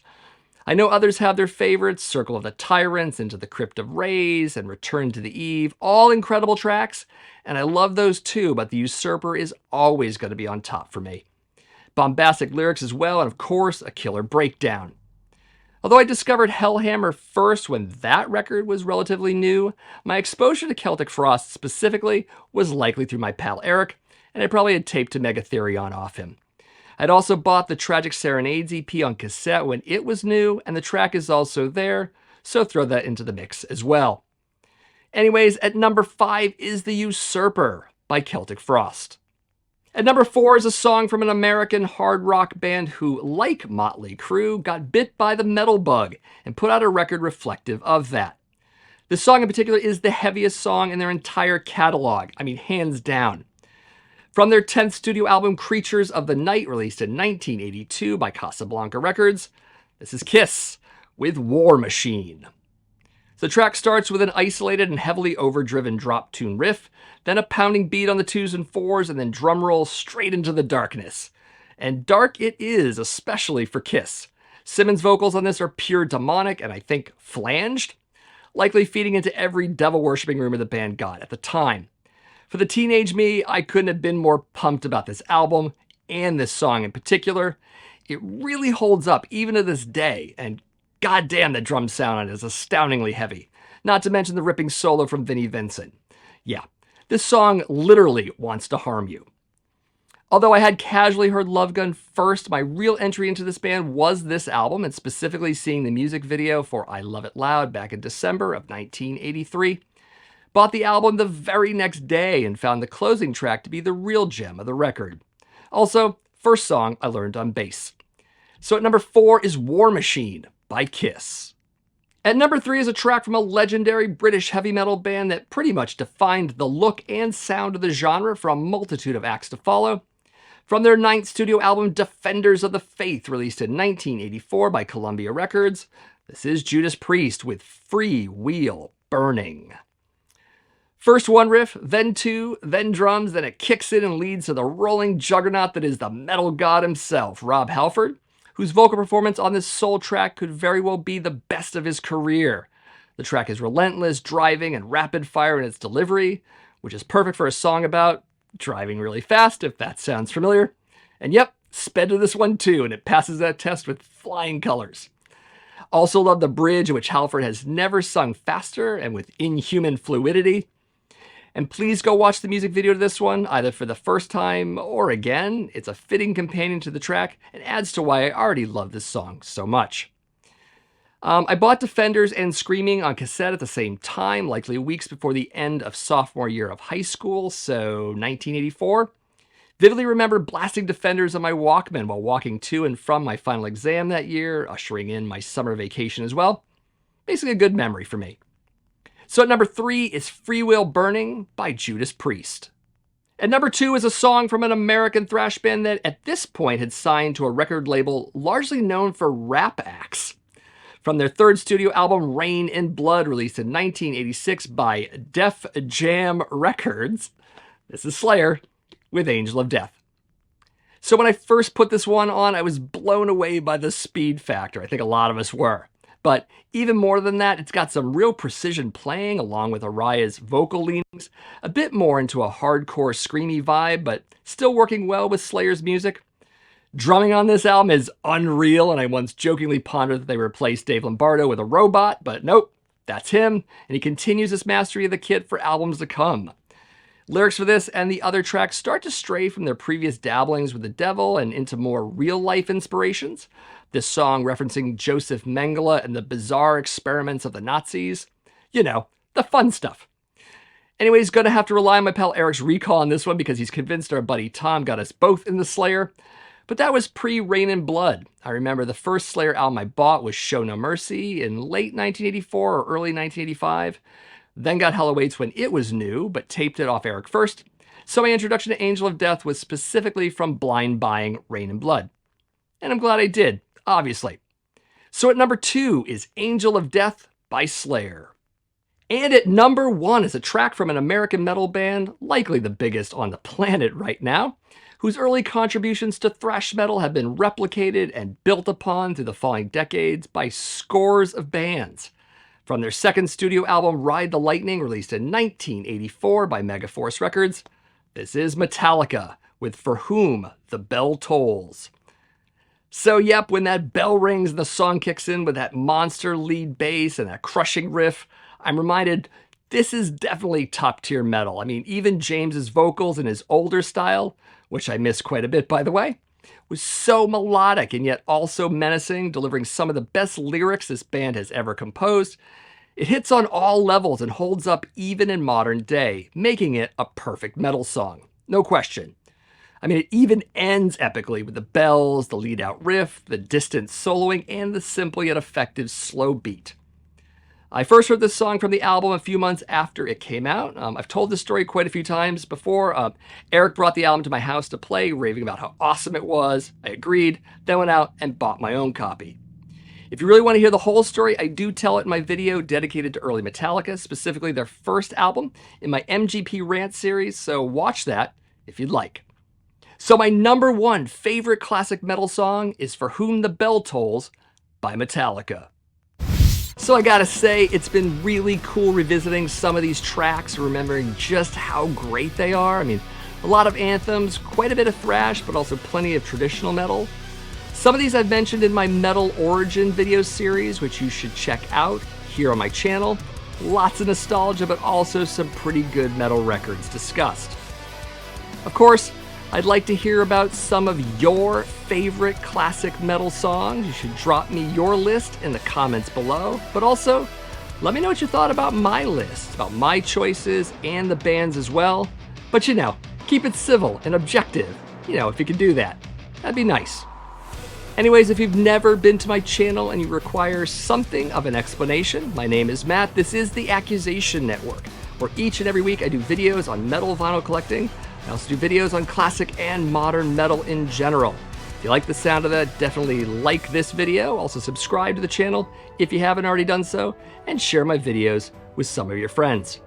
I know others have their favorites, Circle of the Tyrants, Into the Crypt of Rays, and Return to the Eve, all incredible tracks, and I love those too, but The Usurper is always going to be on top for me. Bombastic lyrics as well, and of course, a killer breakdown. Although I discovered Hellhammer first when that record was relatively new, my exposure to Celtic Frost specifically was likely through my pal Eric, and I probably had taped To Megatherion off him. I'd also bought the Tragic Serenades EP on cassette when it was new, and the track is also there, so throw that into the mix as well. Anyways, at number 5 is The Usurper by Celtic Frost. At number 4 is a song from an American hard rock band who, like Motley Crue, got bit by the metal bug and put out a record reflective of that. This song in particular is the heaviest song in their entire catalog, I mean hands down. From their 10th studio album Creatures of the Night, released in 1982 by Casablanca Records, this is Kiss with War Machine. The track starts with an isolated and heavily overdriven drop tune riff, then a pounding beat on the 2s and 4s, and then drum roll straight into the darkness. And dark it is, especially for Kiss. Simmons' vocals on this are pure demonic and I think flanged, likely feeding into every devil-worshipping rumor the band got at the time. For the teenage me, I couldn't have been more pumped about this album, and this song in particular. It really holds up even to this day, and goddamn, the drum sound on it is astoundingly heavy. Not to mention the ripping solo from Vinnie Vincent. Yeah, this song literally wants to harm you. Although I had casually heard Love Gun first, my real entry into this band was this album, and specifically seeing the music video for I Love It Loud back in December of 1983. Bought the album the very next day and found the closing track to be the real gem of the record. Also, first song I learned on bass. So at number 4 is War Machine by Kiss. At number 3 is a track from a legendary British heavy metal band that pretty much defined the look and sound of the genre for a multitude of acts to follow. From their 9th studio album, Defenders of the Faith, released in 1984 by Columbia Records, this is Judas Priest with Free Wheel Burning. First one riff, then two, then drums, then it kicks in and leads to the rolling juggernaut that is the metal god himself, Rob Halford, whose vocal performance on this soul track could very well be the best of his career. The track is relentless, driving, and rapid fire in its delivery, which is perfect for a song about driving really fast, if that sounds familiar. And yep, sped to this one too, and it passes that test with flying colors. Also love the bridge, in which Halford has never sung faster and with inhuman fluidity. And please go watch the music video to this one, either for the first time or again. It's a fitting companion to the track and adds to why I already love this song so much. I bought Defenders and Screaming on cassette at the same time, likely weeks before the end of sophomore year of high school, so 1984. Vividly remember blasting Defenders on my Walkman while walking to and from my final exam that year, ushering in my summer vacation as well. Basically a good memory for me. So at number 3 is Free Will Burning by Judas Priest. At number 2 is a song from an American thrash band that at this point had signed to a record label largely known for rap acts. From their 3rd studio album, Rain in Blood, released in 1986 by Def Jam Records, this is Slayer with Angel of Death. So when I first put this one on, I was blown away by the speed factor. I think a lot of us were. But even more than that, it's got some real precision playing along with Araya's vocal leanings, a bit more into a hardcore screamy vibe, but still working well with Slayer's music. Drumming on this album is unreal, and I once jokingly pondered that they replaced Dave Lombardo with a robot, but nope, that's him, and he continues this mastery of the kit for albums to come. Lyrics for this and the other tracks start to stray from their previous dabblings with the devil and into more real-life inspirations. This song referencing Joseph Mengele and the bizarre experiments of the Nazis. You know, the fun stuff. Anyways, gonna have to rely on my pal Eric's recall on this one because he's convinced our buddy Tom got us both in the Slayer. But that was pre-Rain in Blood. I remember the first Slayer album I bought was Show No Mercy in late 1984 or early 1985. Then got Hell Awaits when it was new, but taped it off Eric first. So my introduction to Angel of Death was specifically from blind buying Rain in Blood. And I'm glad I did, obviously. So at number 2 is Angel of Death by Slayer. And at number 1 is a track from an American metal band, likely the biggest on the planet right now, whose early contributions to thrash metal have been replicated and built upon through the following decades by scores of bands. From their 2nd studio album, Ride the Lightning, released in 1984 by Megaforce Records, this is Metallica with For Whom the Bell Tolls. So yep, when that bell rings and the song kicks in with that monster lead bass and that crushing riff, I'm reminded this is definitely top tier metal. I mean, even James's vocals in his older style, which I miss quite a bit by the way, was so melodic and yet also menacing, delivering some of the best lyrics this band has ever composed. It hits on all levels and holds up even in modern day, making it a perfect metal song. No question. I mean, it even ends epically with the bells, the lead out riff, the distant soloing, and the simple yet effective slow beat. I first heard this song from the album a few months after it came out. I've told this story quite a few times before. Eric brought the album to my house to play, raving about how awesome it was. I agreed, then went out and bought my own copy. If you really want to hear the whole story, I do tell it in my video dedicated to early Metallica, specifically their first album, in my MGP Rant series, so watch that if you'd like. So my number 1 favorite classic metal song is For Whom the Bell Tolls by Metallica. So I gotta say, it's been really cool revisiting some of these tracks, remembering just how great they are. I mean, a lot of anthems, quite a bit of thrash, but also plenty of traditional metal. Some of these I've mentioned in my Metal Origin video series, which you should check out here on my channel. Lots of nostalgia, but also some pretty good metal records discussed. Of course, I'd like to hear about some of your favorite classic metal songs. You should drop me your list in the comments below, but also let me know what you thought about my list, about my choices and the bands as well. But you know, keep it civil and objective. You know, if you could do that, that'd be nice. Anyways, if you've never been to my channel and you require something of an explanation, my name is Matt. This is the Accusation Network, where each and every week I do videos on metal vinyl collecting. I also do videos on classic and modern metal in general. If you like the sound of that, definitely like this video. Also subscribe to the channel if you haven't already done so, and share my videos with some of your friends.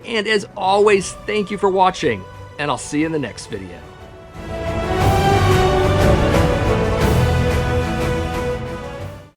And as always, thank you for watching, and I'll see you in the next video.